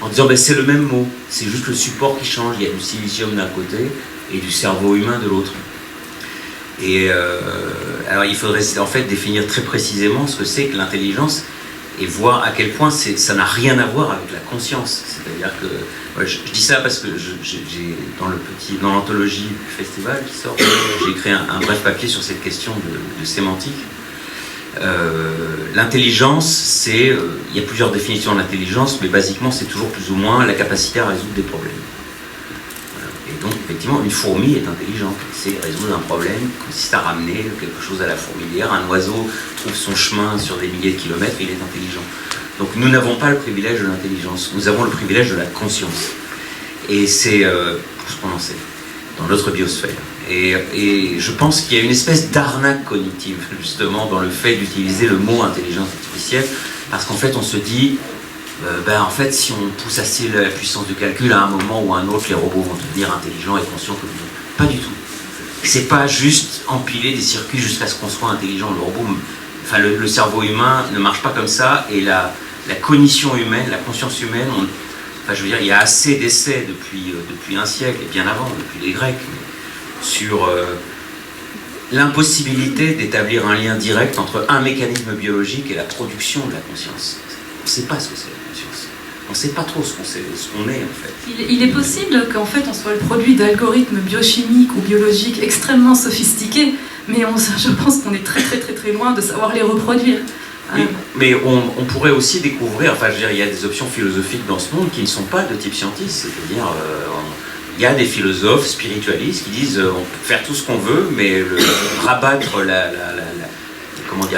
en disant ben, c'est le même mot, c'est juste le support qui change, il y a du silicium d'un côté et du cerveau humain de l'autre. Et alors il faudrait en fait définir très précisément ce que c'est que l'intelligence et voir à quel point ça n'a rien à voir avec la conscience. C'est-à-dire que je dis ça parce que j'ai dans l'anthologie du festival qui sort, j'ai écrit un bref papier sur cette question de sémantique. L'intelligence, il y a plusieurs définitions de l'intelligence, mais basiquement c'est toujours plus ou moins la capacité à résoudre des problèmes. Voilà. Et donc effectivement une fourmi est intelligente, c'est résoudre un problème qui consiste à ramener quelque chose à la fourmilière. Un oiseau trouve son chemin sur des milliers de kilomètres, il est intelligent. Donc nous n'avons pas le privilège de l'intelligence, nous avons le privilège de la conscience. Et c'est pour ce qu'on en sait, dans notre biosphère. Et je pense qu'il y a une espèce d'arnaque cognitive, justement, dans le fait d'utiliser le mot intelligence artificielle, parce qu'en fait, on se dit, en fait, si on pousse assez la puissance de calcul, à un moment ou à un autre, les robots vont devenir intelligents et conscients comme nous. Pas du tout. C'est pas juste empiler des circuits jusqu'à ce qu'on soit intelligent. Le robot, enfin, le cerveau humain ne marche pas comme ça, et la cognition humaine, la conscience humaine, je veux dire, il y a assez d'essais depuis un siècle, et bien avant, depuis les Grecs, sur l'impossibilité d'établir un lien direct entre un mécanisme biologique et la production de la conscience. On ne sait pas ce que c'est la conscience. On ne sait pas trop ce qu'on est en fait. Il est possible qu'en fait on soit le produit d'algorithmes biochimiques ou biologiques extrêmement sophistiqués, mais je pense qu'on est très très très très loin de savoir les reproduire. Oui, mais on pourrait aussi découvrir, enfin je veux dire, il y a des options philosophiques dans ce monde qui ne sont pas de type scientiste, c'est-à-dire il y a des philosophes spiritualistes qui disent on peut faire tout ce qu'on veut, mais rabattre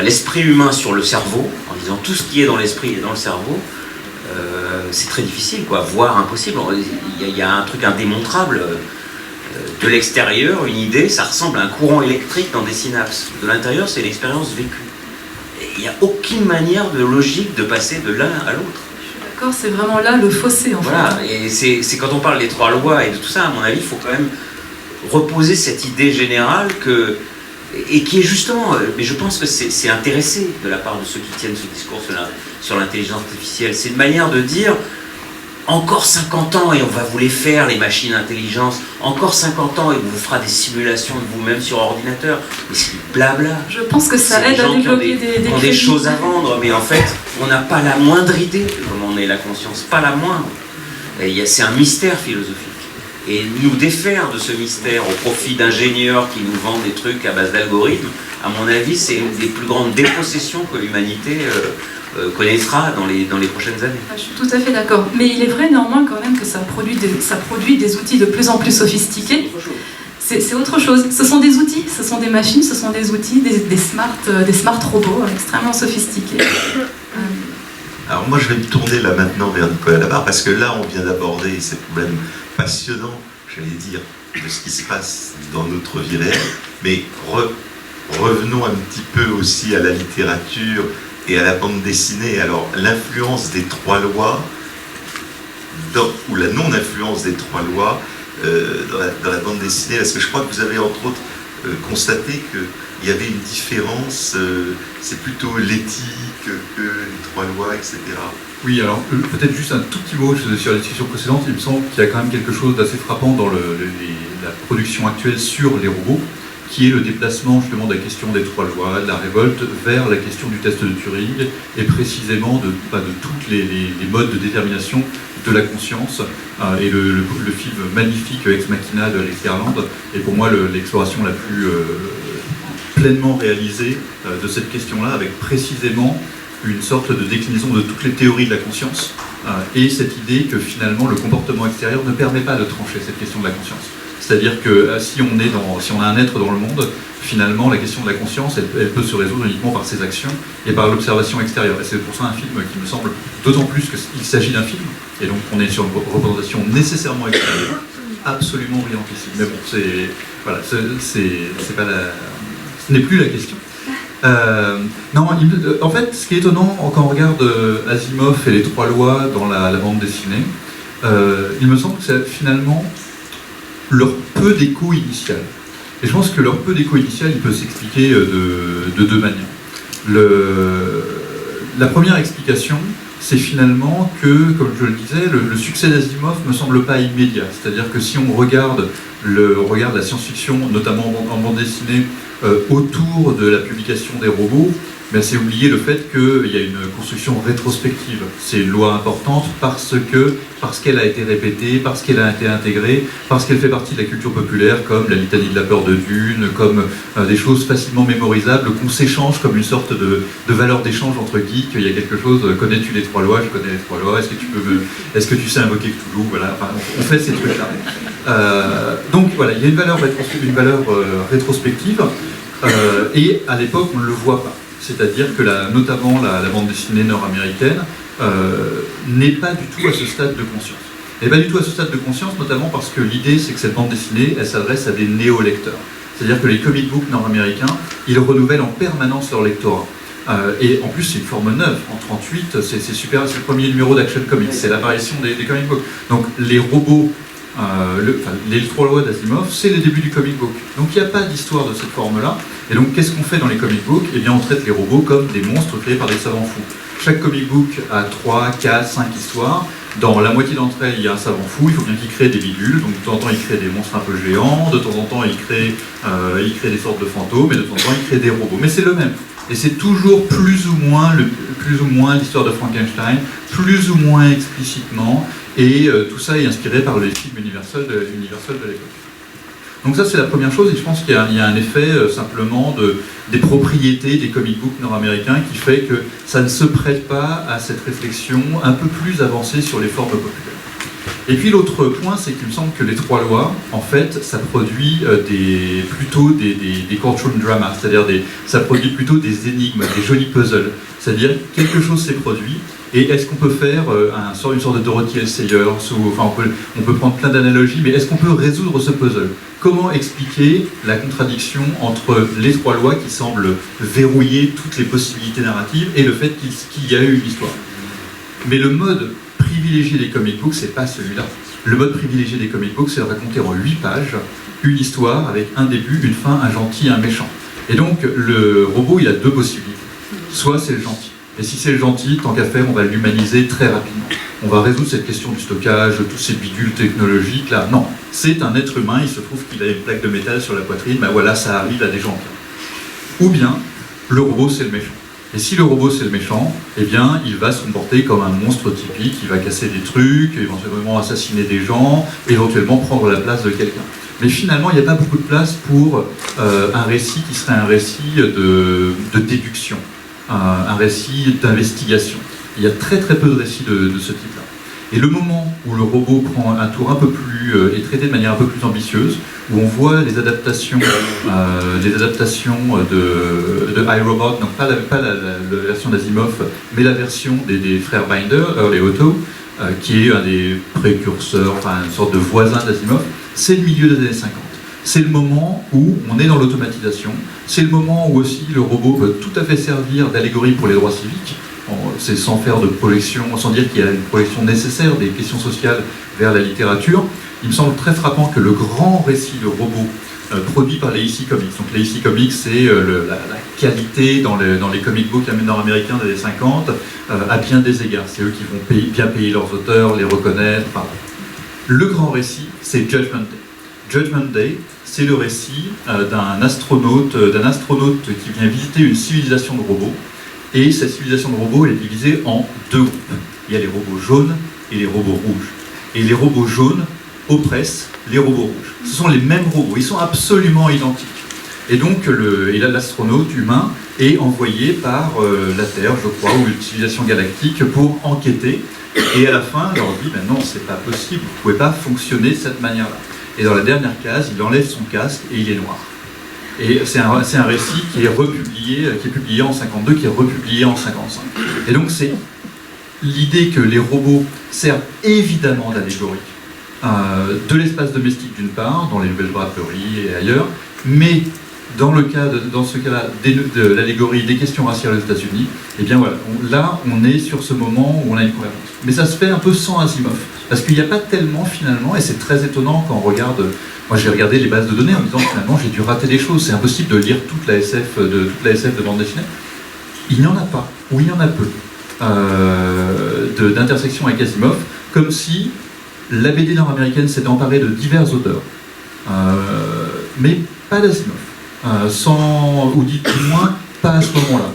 l'esprit humain sur le cerveau, en disant tout ce qui est dans l'esprit est dans le cerveau, c'est très difficile, quoi, voire impossible. Il y a un truc indémontrable. De l'extérieur, une idée, ça ressemble à un courant électrique dans des synapses. De l'intérieur, c'est l'expérience vécue. Et il n'y a aucune manière de logique de passer de l'un à l'autre. D'accord, c'est vraiment là le fossé en fait. Voilà, et c'est quand on parle des trois lois et de tout ça, à mon avis, il faut quand même reposer cette idée générale et qui est justement, mais je pense que c'est intéressé de la part de ceux qui tiennent ce discours sur l'intelligence artificielle. C'est une manière de dire, encore 50 ans et on va vous les faire, les machines intelligence, encore 50 ans et on vous fera des simulations de vous-même sur ordinateur. Mais c'est du blabla. Je pense que ça C'est aide à gens qui ont développer qui ont des crédits. choses à vendre, mais en fait, on n'a pas la moindre idée de comment on est la conscience, pas la moindre. C'est un mystère philosophique. Et nous défaire de ce mystère au profit d'ingénieurs qui nous vendent des trucs à base d'algorithmes, à mon avis, c'est une des plus grandes dépossessions que l'humanité connaîtra dans les prochaines années. Je suis tout à fait d'accord. Mais il est vrai néanmoins quand même que ça produit des outils de plus en plus sophistiqués. C'est autre chose. Ce sont des outils, ce sont des machines, ce sont des outils, des smart robots extrêmement sophistiqués. Alors moi je vais me tourner là maintenant vers Nicolas Labarre parce que là on vient d'aborder ces problèmes passionnants, j'allais dire, de ce qui se passe dans notre vie réelle, mais revenons un petit peu aussi à la littérature et à la bande dessinée. Alors l'influence des trois lois, ou la non-influence des trois lois dans la bande dessinée, parce que je crois que vous avez entre autres constaté qu'il y avait une différence, c'est plutôt l'éthique que les trois lois, etc. Oui, alors peut-être juste un tout petit mot sur la discussion précédente. Il me semble qu'il y a quand même quelque chose d'assez frappant dans la production actuelle sur les robots, qui est le déplacement justement de la question des trois lois, de la révolte, vers la question du test de Turing, et précisément de toutes les modes de détermination de la conscience. Et le film magnifique Ex Machina de Alex Garland est pour moi l'exploration la plus pleinement réalisée de cette question-là, avec précisément une sorte de déclinaison de toutes les théories de la conscience, et cette idée que finalement le comportement extérieur ne permet pas de trancher cette question de la conscience. C'est-à-dire que si on a un être dans le monde, finalement la question de la conscience, elle peut se résoudre uniquement par ses actions et par l'observation extérieure. Et c'est pour ça un film qui me semble d'autant plus qu'il s'agit d'un film, et donc on est sur une représentation nécessairement extérieure, absolument brillantissime. Mais bon, c'est pas ce n'est plus la question. Non, en fait, ce qui est étonnant quand on regarde Asimov et les trois lois dans la bande dessinée, il me semble que c'est finalement leur peu d'écho initial. Et je pense que leur peu d'écho initial, il peut s'expliquer de deux manières. La première explication, c'est finalement que, comme je le disais, le succès d'Asimov ne me semble pas immédiat. C'est-à-dire que si on regarde la science-fiction, notamment en bande dessinée, autour de la publication des robots, ben c'est oublier le fait qu'il y a une construction rétrospective. C'est une loi importante parce qu'elle a été répétée, parce qu'elle a été intégrée, parce qu'elle fait partie de la culture populaire, comme la litanie de la peur de Dune, comme des choses facilement mémorisables, qu'on s'échange comme une sorte de valeur d'échange entre geeks. Il y a quelque chose, connais-tu les trois lois? Je connais les trois lois, est-ce que tu sais invoquer Cthulhu? Voilà, enfin, on fait ces trucs-là. Donc voilà, il y a une valeur rétrospective, et à l'époque on ne le voit pas. C'est-à-dire que notamment la bande dessinée nord-américaine n'est pas du tout à ce stade de conscience. Elle n'est pas du tout à ce stade de conscience, notamment parce que l'idée, c'est que cette bande dessinée, elle s'adresse à des néo-lecteurs. C'est-à-dire que les comic books nord-américains, ils renouvellent en permanence leur lectorat. Et en plus, c'est une forme neuve. En 1938, c'est super, c'est le premier numéro d'Action Comics, c'est l'apparition des comic books. Donc les robots, les trois lois d'Asimov, c'est les débuts du comic book. Donc il n'y a pas d'histoire de cette forme-là. Et donc qu'est-ce qu'on fait dans les comic books? Eh bien on traite les robots comme des monstres créés par des savants fous. Chaque comic book a 3, 4, 5 histoires. Dans la moitié d'entre elles, il y a un savant fou, il faut bien qu'il crée des bidules. Donc de temps en temps, il crée des monstres un peu géants, de temps en temps, il crée des sortes de fantômes, et de temps en temps, il crée des robots. Mais c'est le même. Et c'est toujours plus ou moins l'histoire de Frankenstein, plus ou moins explicitement, et tout ça est inspiré par les films Universal de l'époque. Donc ça c'est la première chose, et je pense qu'il y a un effet simplement des propriétés des comic books nord-américains qui fait que ça ne se prête pas à cette réflexion un peu plus avancée sur les formes populaires. Et puis l'autre point, c'est qu'il me semble que les trois lois, en fait, ça produit plutôt des courtroom dramas, c'est-à-dire ça produit plutôt des énigmes, des jolis puzzles. C'est-à-dire quelque chose s'est produit, et est-ce qu'on peut faire une sorte de Dorothy L. Sayers, on peut prendre plein d'analogies, mais est-ce qu'on peut résoudre ce puzzle? Comment expliquer la contradiction entre les trois lois qui semblent verrouiller toutes les possibilités narratives et le fait qu'il y a eu une histoire? Mais le mode privilégié des comic books, c'est pas celui-là. Le mode privilégié des comic books, c'est de raconter en 8 pages une histoire avec un début, une fin, un gentil et un méchant. Et donc, le robot, il a deux possibilités. Soit c'est le gentil. Et si c'est le gentil, tant qu'à faire, on va l'humaniser très rapidement. on va résoudre cette question du stockage, de tous ces bidules technologiques là. Non, c'est un être humain, il se trouve qu'il a une plaque de métal sur la poitrine, ben voilà, ça arrive à des gens bien. Ou bien, le robot c'est le méchant. Et si le robot c'est le méchant, eh bien il va se comporter comme un monstre typique, il va casser des trucs, éventuellement assassiner des gens, éventuellement prendre la place de quelqu'un. Mais finalement, il n'y a pas beaucoup de place pour un récit qui serait un récit de déduction, un récit d'investigation. Il y a très très peu de récits de ce type-là. Et le moment où le robot prend un tour un peu plus, est traité de manière un peu plus ambitieuse, où on voit les adaptations de iRobot, donc pas la version d'Asimov, mais la version des frères Binder, Earl et Otto, qui est un des précurseurs, enfin une sorte de voisin d'Asimov, c'est le milieu des années 50. C'est le moment où on est dans l'automatisation, c'est le moment où aussi le robot peut tout à fait servir d'allégorie pour les droits civiques. C'est sans faire de projection, sans dire qu'il y a une projection nécessaire des questions sociales vers la littérature. Il me semble très frappant que le grand récit de robot produit par les EC Comics, donc les EC Comics c'est la qualité dans les comic books nord-américains des années 50 à bien des égards. C'est eux qui vont bien payer leurs auteurs, les reconnaître. Enfin, le grand récit, c'est Judgment Day. Judgment Day, c'est le récit d'un astronaute qui vient visiter une civilisation de robots. Et cette civilisation de robots, elle est divisée en deux groupes. Il y a les robots jaunes et les robots rouges. Et les robots jaunes oppressent les robots rouges. Ce sont les mêmes robots, ils sont absolument identiques. Et donc, l'astronaute humain est envoyé par la Terre, je crois, ou une civilisation galactique pour enquêter. Et à la fin, il leur dit, ben non, c'est pas possible, vous ne pouvez pas fonctionner de cette manière-là. Et dans la dernière case, il enlève son casque et il est noir. Et c'est un récit qui est republié, qui est publié en 52, qui est republié en 55. Et donc c'est l'idée que les robots servent évidemment d'allégorie de l'espace domestique d'une part, dans les nouvelles draperies et ailleurs, mais dans ce cas-là, de l'allégorie des questions raciales aux États-Unis, et bien voilà, là on est sur ce moment où on a une cohérence. Mais ça se fait un peu sans Asimov, parce qu'il n'y a pas tellement finalement, et c'est très étonnant quand on regarde. Moi j'ai regardé les bases de données en me disant finalement j'ai dû rater des choses, c'est impossible de lire toute la SF de bande dessinée. Il n'y en a pas, ou il y en a peu, d'intersection avec Asimov, comme si la BD nord-américaine s'était emparée de divers auteurs, mais pas d'Asimov, ou dit du moins pas à ce moment-là.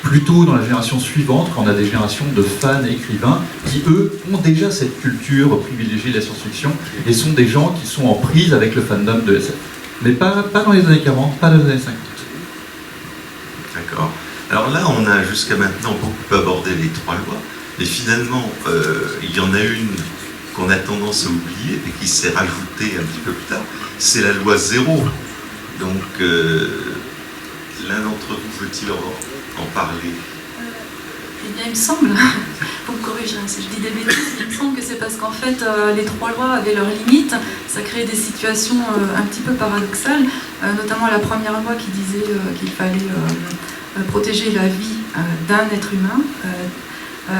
Plutôt dans la génération suivante, quand on a des générations de fans écrivains qui, eux, ont déjà cette culture privilégiée de la science-fiction et sont des gens qui sont en prise avec le fandom de SF. Mais pas dans les années 40, pas dans les années 50. D'accord. Alors là, on a jusqu'à maintenant beaucoup abordé les trois lois, mais finalement, il y en a une qu'on a tendance à oublier et qui s'est rajoutée un petit peu plus tard, c'est la loi 0. Donc, l'un d'entre vous veut-il en parler? Eh bien, il me semble, pour me corriger si je dis des bêtises, il me semble que c'est parce qu'en fait, les trois lois avaient leurs limites, ça créait des situations un petit peu paradoxales, notamment la première loi qui disait qu'il fallait protéger la vie d'un être humain.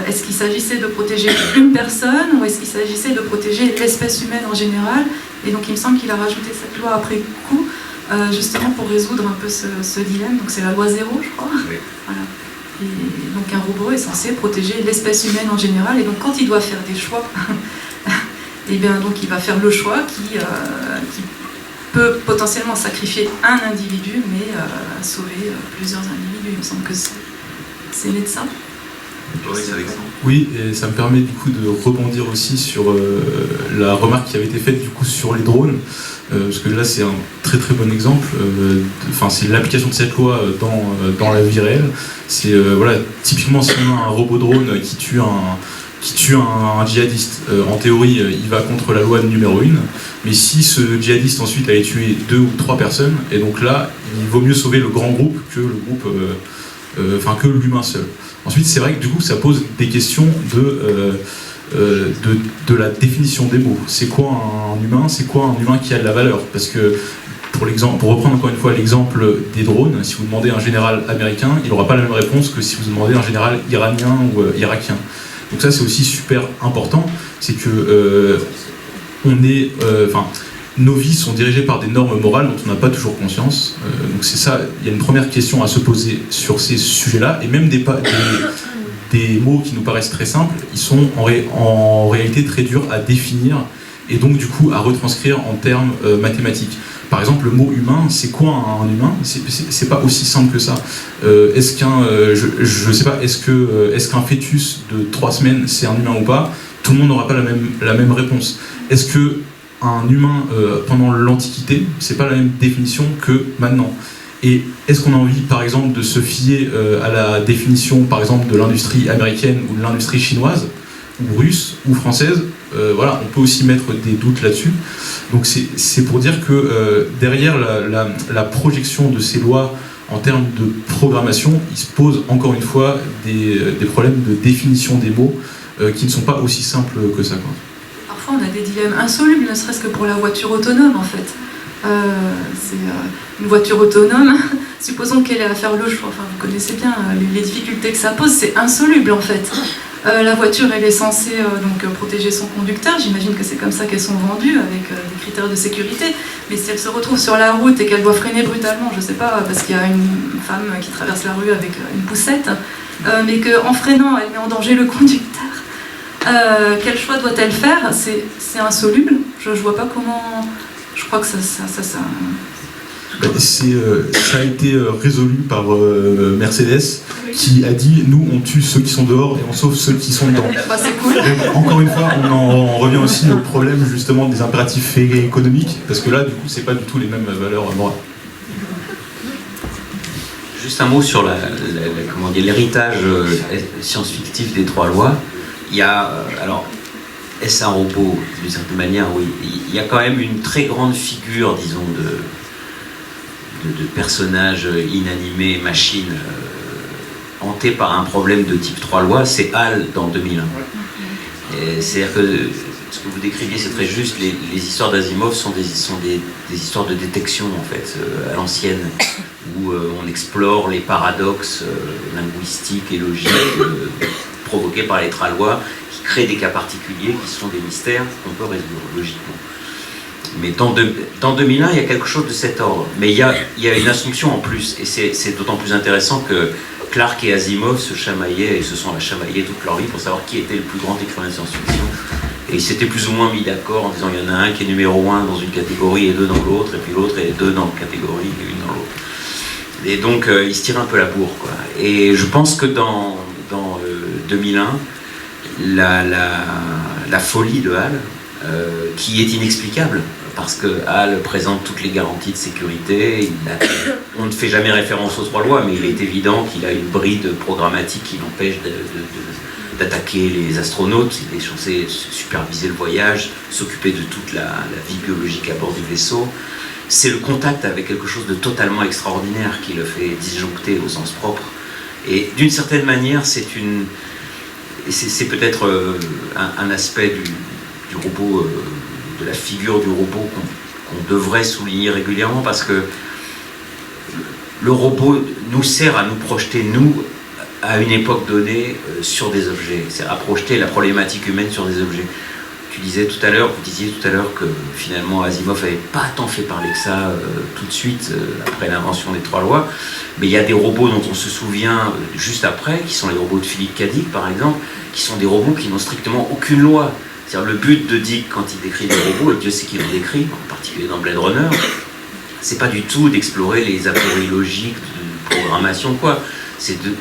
Est-ce qu'il s'agissait de protéger une personne ou est-ce qu'il s'agissait de protéger l'espèce humaine en général? Et donc il me semble qu'il a rajouté cette loi après coup, justement pour résoudre un peu ce dilemme. Donc c'est la loi 0, je crois. Oui. Voilà. Et donc un robot est censé protéger l'espèce humaine en général. Et donc quand il doit faire des choix, et bien donc il va faire le choix qui peut potentiellement sacrifier un individu, mais sauver plusieurs individus. Il me semble que c'est né de ça. Oui, et ça me permet du coup de rebondir aussi sur la remarque qui avait été faite du coup sur les drones, parce que là c'est un très très bon exemple. C'est l'application de cette loi dans la vie réelle. C'est voilà, typiquement si on a un robot drone qui tue un djihadiste, en théorie il va contre la loi numéro 1, mais si ce djihadiste ensuite allait tuer 2 ou 3 personnes, et donc là il vaut mieux sauver le grand groupe que le groupe, que l'humain seul. Ensuite, c'est vrai que du coup, ça pose des questions de la définition des mots. C'est quoi un humain? C'est quoi un humain qui a de la valeur? Parce que, pour reprendre encore une fois l'exemple des drones, si vous demandez à un général américain, il n'aura pas la même réponse que si vous demandez à un général iranien ou irakien. Donc ça, c'est aussi super important. C'est que nos vies sont dirigées par des normes morales dont on n'a pas toujours conscience. Donc c'est ça, il y a une première question à se poser sur ces sujets-là, et même des des mots qui nous paraissent très simples, ils sont en réalité très durs à définir et donc du coup à retranscrire en termes mathématiques. Par exemple, le mot humain, c'est quoi un humain? C'est pas aussi simple que ça. Est-ce qu'un, je sais pas, est-ce qu'un fœtus de 3 semaines, c'est un humain ou pas? Tout le monde n'aura pas la même réponse. Est-ce que un humain pendant l'Antiquité, c'est pas la même définition que maintenant? Et est-ce qu'on a envie, par exemple, de se fier à la définition, par exemple, de l'industrie américaine ou de l'industrie chinoise, ou russe, ou française? Voilà, on peut aussi mettre des doutes là-dessus. Donc c'est pour dire que derrière la projection de ces lois en termes de programmation, il se pose encore une fois des problèmes de définition des mots qui ne sont pas aussi simples que ça, quoi. Parfois, on a des dilemmes insolubles, ne serait-ce que pour la voiture autonome, en fait. C'est une voiture autonome, supposons qu'elle ait à faire le choix, enfin vous connaissez bien les difficultés que ça pose, c'est insoluble en fait. La voiture elle est censée donc protéger son conducteur, j'imagine que c'est comme ça qu'elles sont vendues avec des critères de sécurité, mais si elle se retrouve sur la route et qu'elle doit freiner brutalement, je sais pas, parce qu'il y a une femme qui traverse la rue avec une poussette, mais qu'en freinant elle met en danger le conducteur, quel choix doit-elle faire? C'est insoluble, je vois pas comment... Je crois que ça a été résolu par Mercedes, qui a dit nous on tue ceux qui sont dehors et on sauve ceux qui sont dedans. Bah, c'est cool. Donc, encore une fois, on revient aussi au problème justement des impératifs économiques, parce que là du coup c'est pas du tout les mêmes valeurs morales. Juste un mot sur l'héritage science-fictif des 3 lois. Il y a alors est-ce un robot? D'une certaine manière, oui. Il y a quand même une très grande figure, disons, de personnage inanimé, machine, hanté par un problème de type 3 lois, c'est HAL dans 2001. C'est-à-dire que ce que vous décriviez, c'est très juste, les histoires d'Asimov sont des histoires de détection, en fait, à l'ancienne, où on explore les paradoxes linguistiques et logiques provoqués par les 3 lois, créer des cas particuliers qui sont des mystères qu'on peut résoudre logiquement. Mais dans 2001, il y a quelque chose de cet ordre. Mais il y a une instruction en plus, et c'est d'autant plus intéressant que Clarke et Asimov se chamaillaient, et se sont chamaillés toute leur vie pour savoir qui était le plus grand écrivain de science-fiction. Et ils s'étaient plus ou moins mis d'accord en disant il y en a un qui est numéro 1 dans une catégorie et 2 dans l'autre, et puis l'autre est 2 dans une catégorie et 1 dans l'autre. Et donc ils se tirent un peu la bourre, quoi. Et je pense que dans 2001, la folie de HAL, qui est inexplicable, parce que HAL présente toutes les garanties de sécurité, on ne fait jamais référence aux 3 lois, mais il est évident qu'il a une bride programmatique qui l'empêche d'attaquer les astronautes, il est censé superviser le voyage, s'occuper de toute la vie biologique à bord du vaisseau. C'est le contact avec quelque chose de totalement extraordinaire qui le fait disjoncter au sens propre. Et d'une certaine manière, c'est peut-être un aspect du robot, de la figure du robot qu'on devrait souligner régulièrement, parce que le robot nous sert à nous projeter, nous, à une époque donnée, sur des objets. C'est à projeter la problématique humaine sur des objets. Vous disiez tout à l'heure que finalement Asimov n'avait pas tant fait parler que ça tout de suite après l'invention des 3 lois, mais il y a des robots dont on se souvient juste après, qui sont les robots de Philippe K. Dick par exemple, qui sont des robots qui n'ont strictement aucune loi. C'est-à-dire le but de Dick quand il décrit des robots, et Dieu sait qu'il en décrit, en particulier dans Blade Runner, c'est pas du tout d'explorer les a priori logiques de programmation quoi.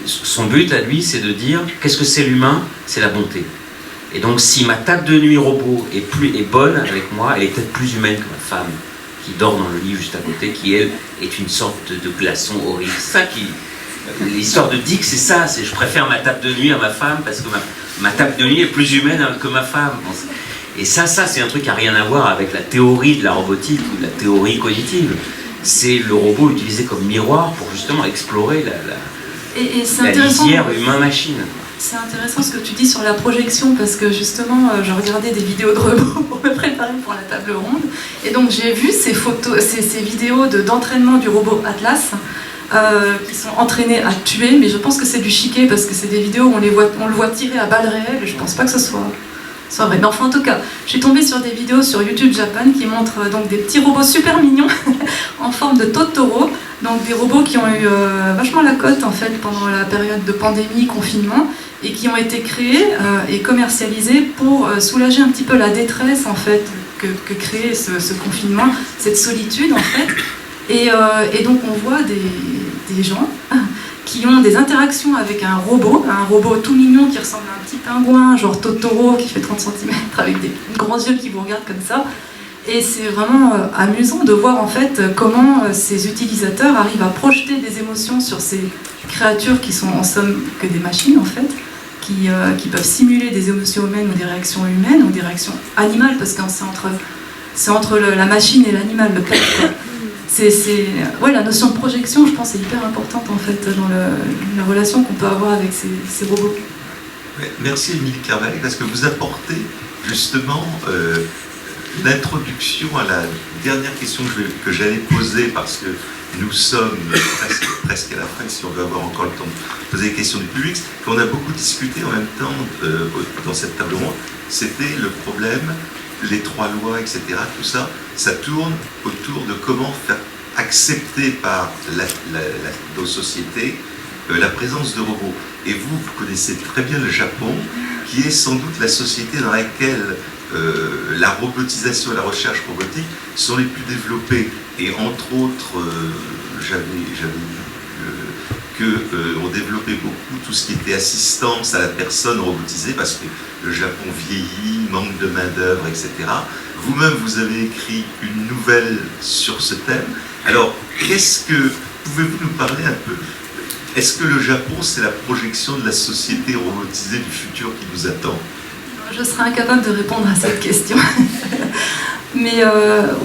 Son but à lui, c'est de dire qu'est-ce que c'est l'humain? C'est la bonté. Et donc si ma table de nuit robot est bonne avec moi, elle est peut-être plus humaine que ma femme qui dort dans le lit juste à côté, qui elle est une sorte de glaçon horrible. C'est ça qui... L'histoire de Dick, c'est ça, je préfère ma table de nuit à ma femme parce que ma table de nuit est plus humaine que ma femme. Et ça c'est un truc qui n'a rien à voir avec la théorie de la robotique ou de la théorie cognitive. C'est le robot utilisé comme miroir pour justement explorer la lisière humain-machine. C'est intéressant ce que tu dis sur la projection, parce que justement, je regardais des vidéos de robots pour me préparer pour la table ronde, et donc j'ai vu ces vidéos d'entraînement du robot Atlas, qui sont entraînés à tuer, mais je pense que c'est du chiquet, parce que c'est des vidéos où on le voit tirer à balles réelles, et je pense pas que ce soit vrai. Mais enfin, en tout cas, je suis tombée sur des vidéos sur YouTube Japan qui montrent donc des petits robots super mignons en forme de Totoro, Donc des robots qui ont eu vachement la cote en fait pendant la période de pandémie, confinement, et qui ont été créés et commercialisés pour soulager un petit peu la détresse en fait que créait ce confinement, cette solitude en fait. Et donc on voit des gens qui ont des interactions avec un robot tout mignon qui ressemble à un petit pingouin, genre Totoro, qui fait 30 cm, avec des grands yeux qui vous regardent comme ça. Et c'est vraiment amusant de voir en fait comment ces utilisateurs arrivent à projeter des émotions sur ces créatures qui sont en somme que des machines en fait, qui peuvent simuler des émotions humaines ou des réactions humaines ou des réactions animales, parce que c'est entre la machine et l'animal, le cap, quoi. Ouais, la notion de projection, je pense, est hyper importante en fait dans la relation qu'on peut avoir avec ces robots. Merci Émilie Carvalho, parce que vous apportez justement l'introduction à la dernière question que j'allais poser, parce que nous sommes presque à la fin, si on veut avoir encore le temps de poser les questions du public, qu'on a beaucoup discuté en même temps dans cette table ronde. C'était le problème, les 3 lois, etc. Tout ça, ça tourne autour de comment faire accepter par nos sociétés la présence de robots. Et vous connaissez très bien le Japon, qui est sans doute la société dans laquelle la robotisation et la recherche robotique sont les plus développées. Et entre autres, j'avais vu qu'on développait beaucoup tout ce qui était assistance à la personne robotisée, parce que le Japon vieillit, manque de main-d'œuvre, etc. Vous-même, vous avez écrit une nouvelle sur ce thème. Alors, pouvez-vous nous parler un peu? Est-ce que le Japon, c'est la projection de la société robotisée du futur qui nous attend? Je serais incapable de répondre à cette question. Mais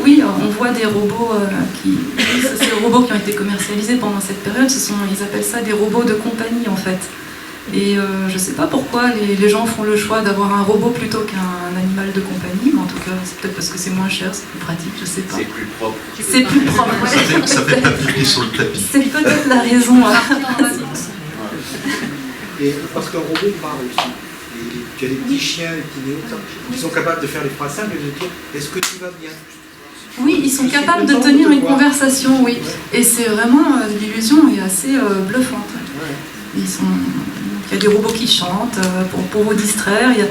oui, on voit des robots ces robots qui ont été commercialisés pendant cette période, ils appellent ça des robots de compagnie en fait. Et je ne sais pas pourquoi les gens font le choix d'avoir un robot plutôt qu'un animal de compagnie, mais en tout cas, c'est peut-être parce que c'est moins cher, c'est plus pratique, je ne sais pas. C'est plus propre. C'est plus propre, ouais. Ça fait pas pipi sur le tapis. C'est peut-être la raison. Et parce qu'un robot parle aussi. Tu as des petits chiens, des petits néos, qui sont capables de faire les phrases simples et de dire « Est-ce que tu vas bien ?» Oui, ils sont capables de tenir une conversation, oui. Et c'est vraiment, l'illusion est assez bluffante. Il y a des robots qui chantent pour vous distraire. Il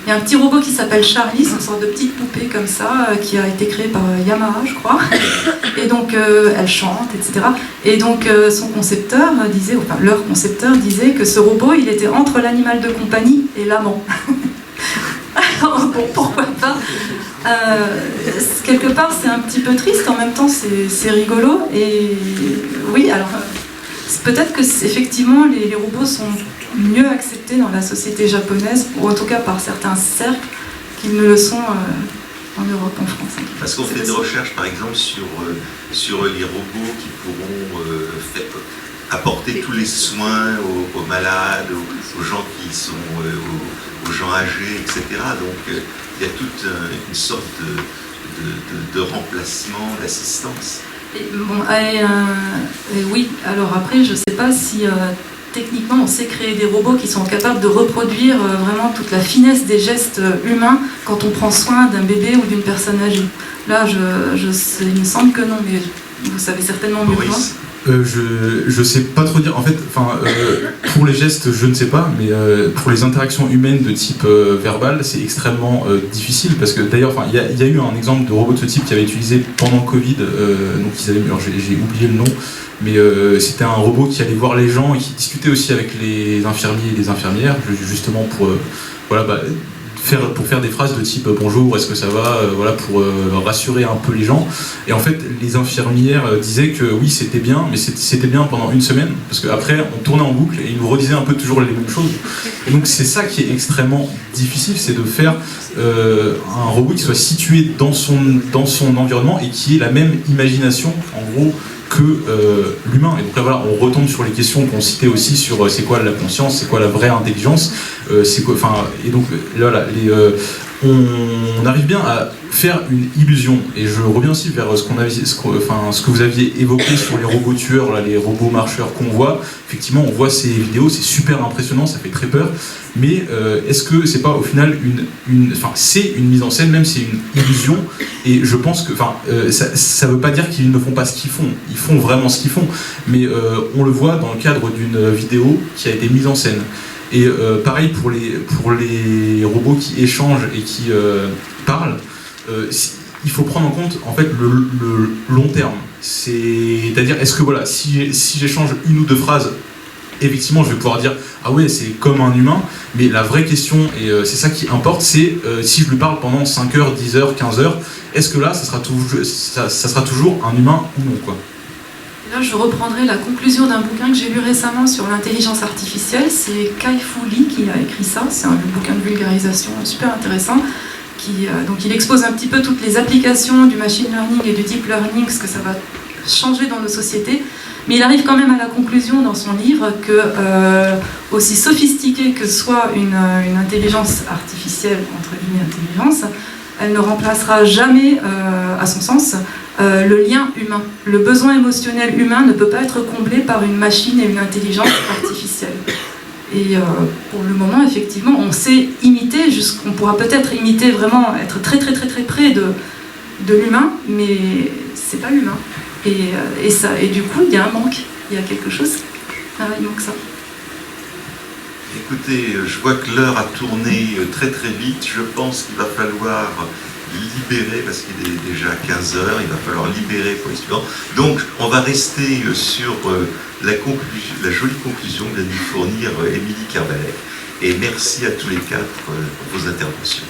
y a un petit robot qui s'appelle Charlie, c'est une sorte de petite poupée comme ça, qui a été créée par Yamaha, je crois. Et donc, elle chante, etc. Et donc, leur concepteur disait que ce robot, il était entre l'animal de compagnie et l'amant. Alors, bon, pourquoi pas quelque part, c'est un petit peu triste, en même temps, c'est rigolo. Et oui, alors... Peut-être que effectivement les robots sont mieux acceptés dans la société japonaise, ou en tout cas par certains cercles, qu'ils ne le sont en Europe, en France. Parce qu'on fait des recherches par exemple sur les robots qui pourront apporter tous les soins aux malades, aux gens qui sont aux gens âgés, etc. Donc il y a toute une sorte de remplacement, d'assistance. Oui, alors après, je ne sais pas si techniquement on sait créer des robots qui sont capables de reproduire vraiment toute la finesse des gestes humains quand on prend soin d'un bébé ou d'une personne âgée. Là, il me semble que non, mais vous savez certainement mieux que moi. Je sais pas trop dire. En fait, pour les gestes, je ne sais pas, mais pour les interactions humaines de type verbal, c'est extrêmement difficile, parce que d'ailleurs, il y a eu un exemple de robot de ce type qui avait été utilisé pendant le Covid. Donc j'ai oublié le nom, mais c'était un robot qui allait voir les gens et qui discutait aussi avec les infirmiers et les infirmières, justement pour faire des phrases de type bonjour, est-ce que ça va, pour rassurer un peu les gens. Et en fait, les infirmières disaient que oui, c'était bien, mais c'était bien pendant une semaine, parce qu'après, on tournait en boucle et ils nous redisaient un peu toujours les mêmes choses. Et donc, c'est ça qui est extrêmement difficile, c'est de faire un robot qui soit situé dans son environnement et qui ait la même imagination, en gros, que l'humain. Et donc là, voilà, on retombe sur les questions qu'on citait aussi sur c'est quoi la conscience, c'est quoi la vraie intelligence, et donc là, on arrive bien à faire une illusion. Et je reviens aussi vers ce que vous aviez évoqué sur les robots tueurs, là, les robots marcheurs qu'on voit. Effectivement, on voit ces vidéos, c'est super impressionnant, ça fait très peur. Mais est-ce que c'est pas au final c'est une mise en scène, même c'est une illusion. Et je pense que, ça veut pas dire qu'ils ne font pas ce qu'ils font. Ils font vraiment ce qu'ils font. Mais on le voit dans le cadre d'une vidéo qui a été mise en scène. Et pareil pour les robots qui échangent et qui parlent, il faut prendre en compte en fait le long terme. C'est-à-dire, est-ce que voilà, si j'échange une ou deux phrases, effectivement je vais pouvoir dire ah ouais c'est comme un humain, mais la vraie question, et c'est ça qui importe, c'est si je lui parle pendant 5 heures, 10 heures, 15 heures, est-ce que là ça sera toujours un humain ou non, quoi. Là, je reprendrai la conclusion d'un bouquin que j'ai lu récemment sur l'intelligence artificielle. C'est Kai-Fu Lee qui a écrit ça. C'est un bouquin de vulgarisation super intéressant. Donc il expose un petit peu toutes les applications du machine learning et du deep learning, ce que ça va changer dans nos sociétés. Mais il arrive quand même à la conclusion dans son livre que, aussi sophistiquée que soit une intelligence artificielle, entre guillemets intelligence, elle ne remplacera jamais, à son sens, le lien humain. Le besoin émotionnel humain ne peut pas être comblé par une machine et une intelligence artificielle. Et pour le moment, effectivement, on sait imiter, on pourra peut-être imiter vraiment, être très très très très près de l'humain, mais c'est pas l'humain. Et du coup, il y a un manque, il y a quelque chose, il manque ça. Écoutez, je vois que l'heure a tourné très très vite. Je pense qu'il va falloir libérer, parce qu'il est déjà 15 heures, il va falloir libérer pour les suivants. Donc, on va rester sur la jolie conclusion que vient de nous fournir Émilie Kerbalek. Et merci à tous les quatre pour vos interventions.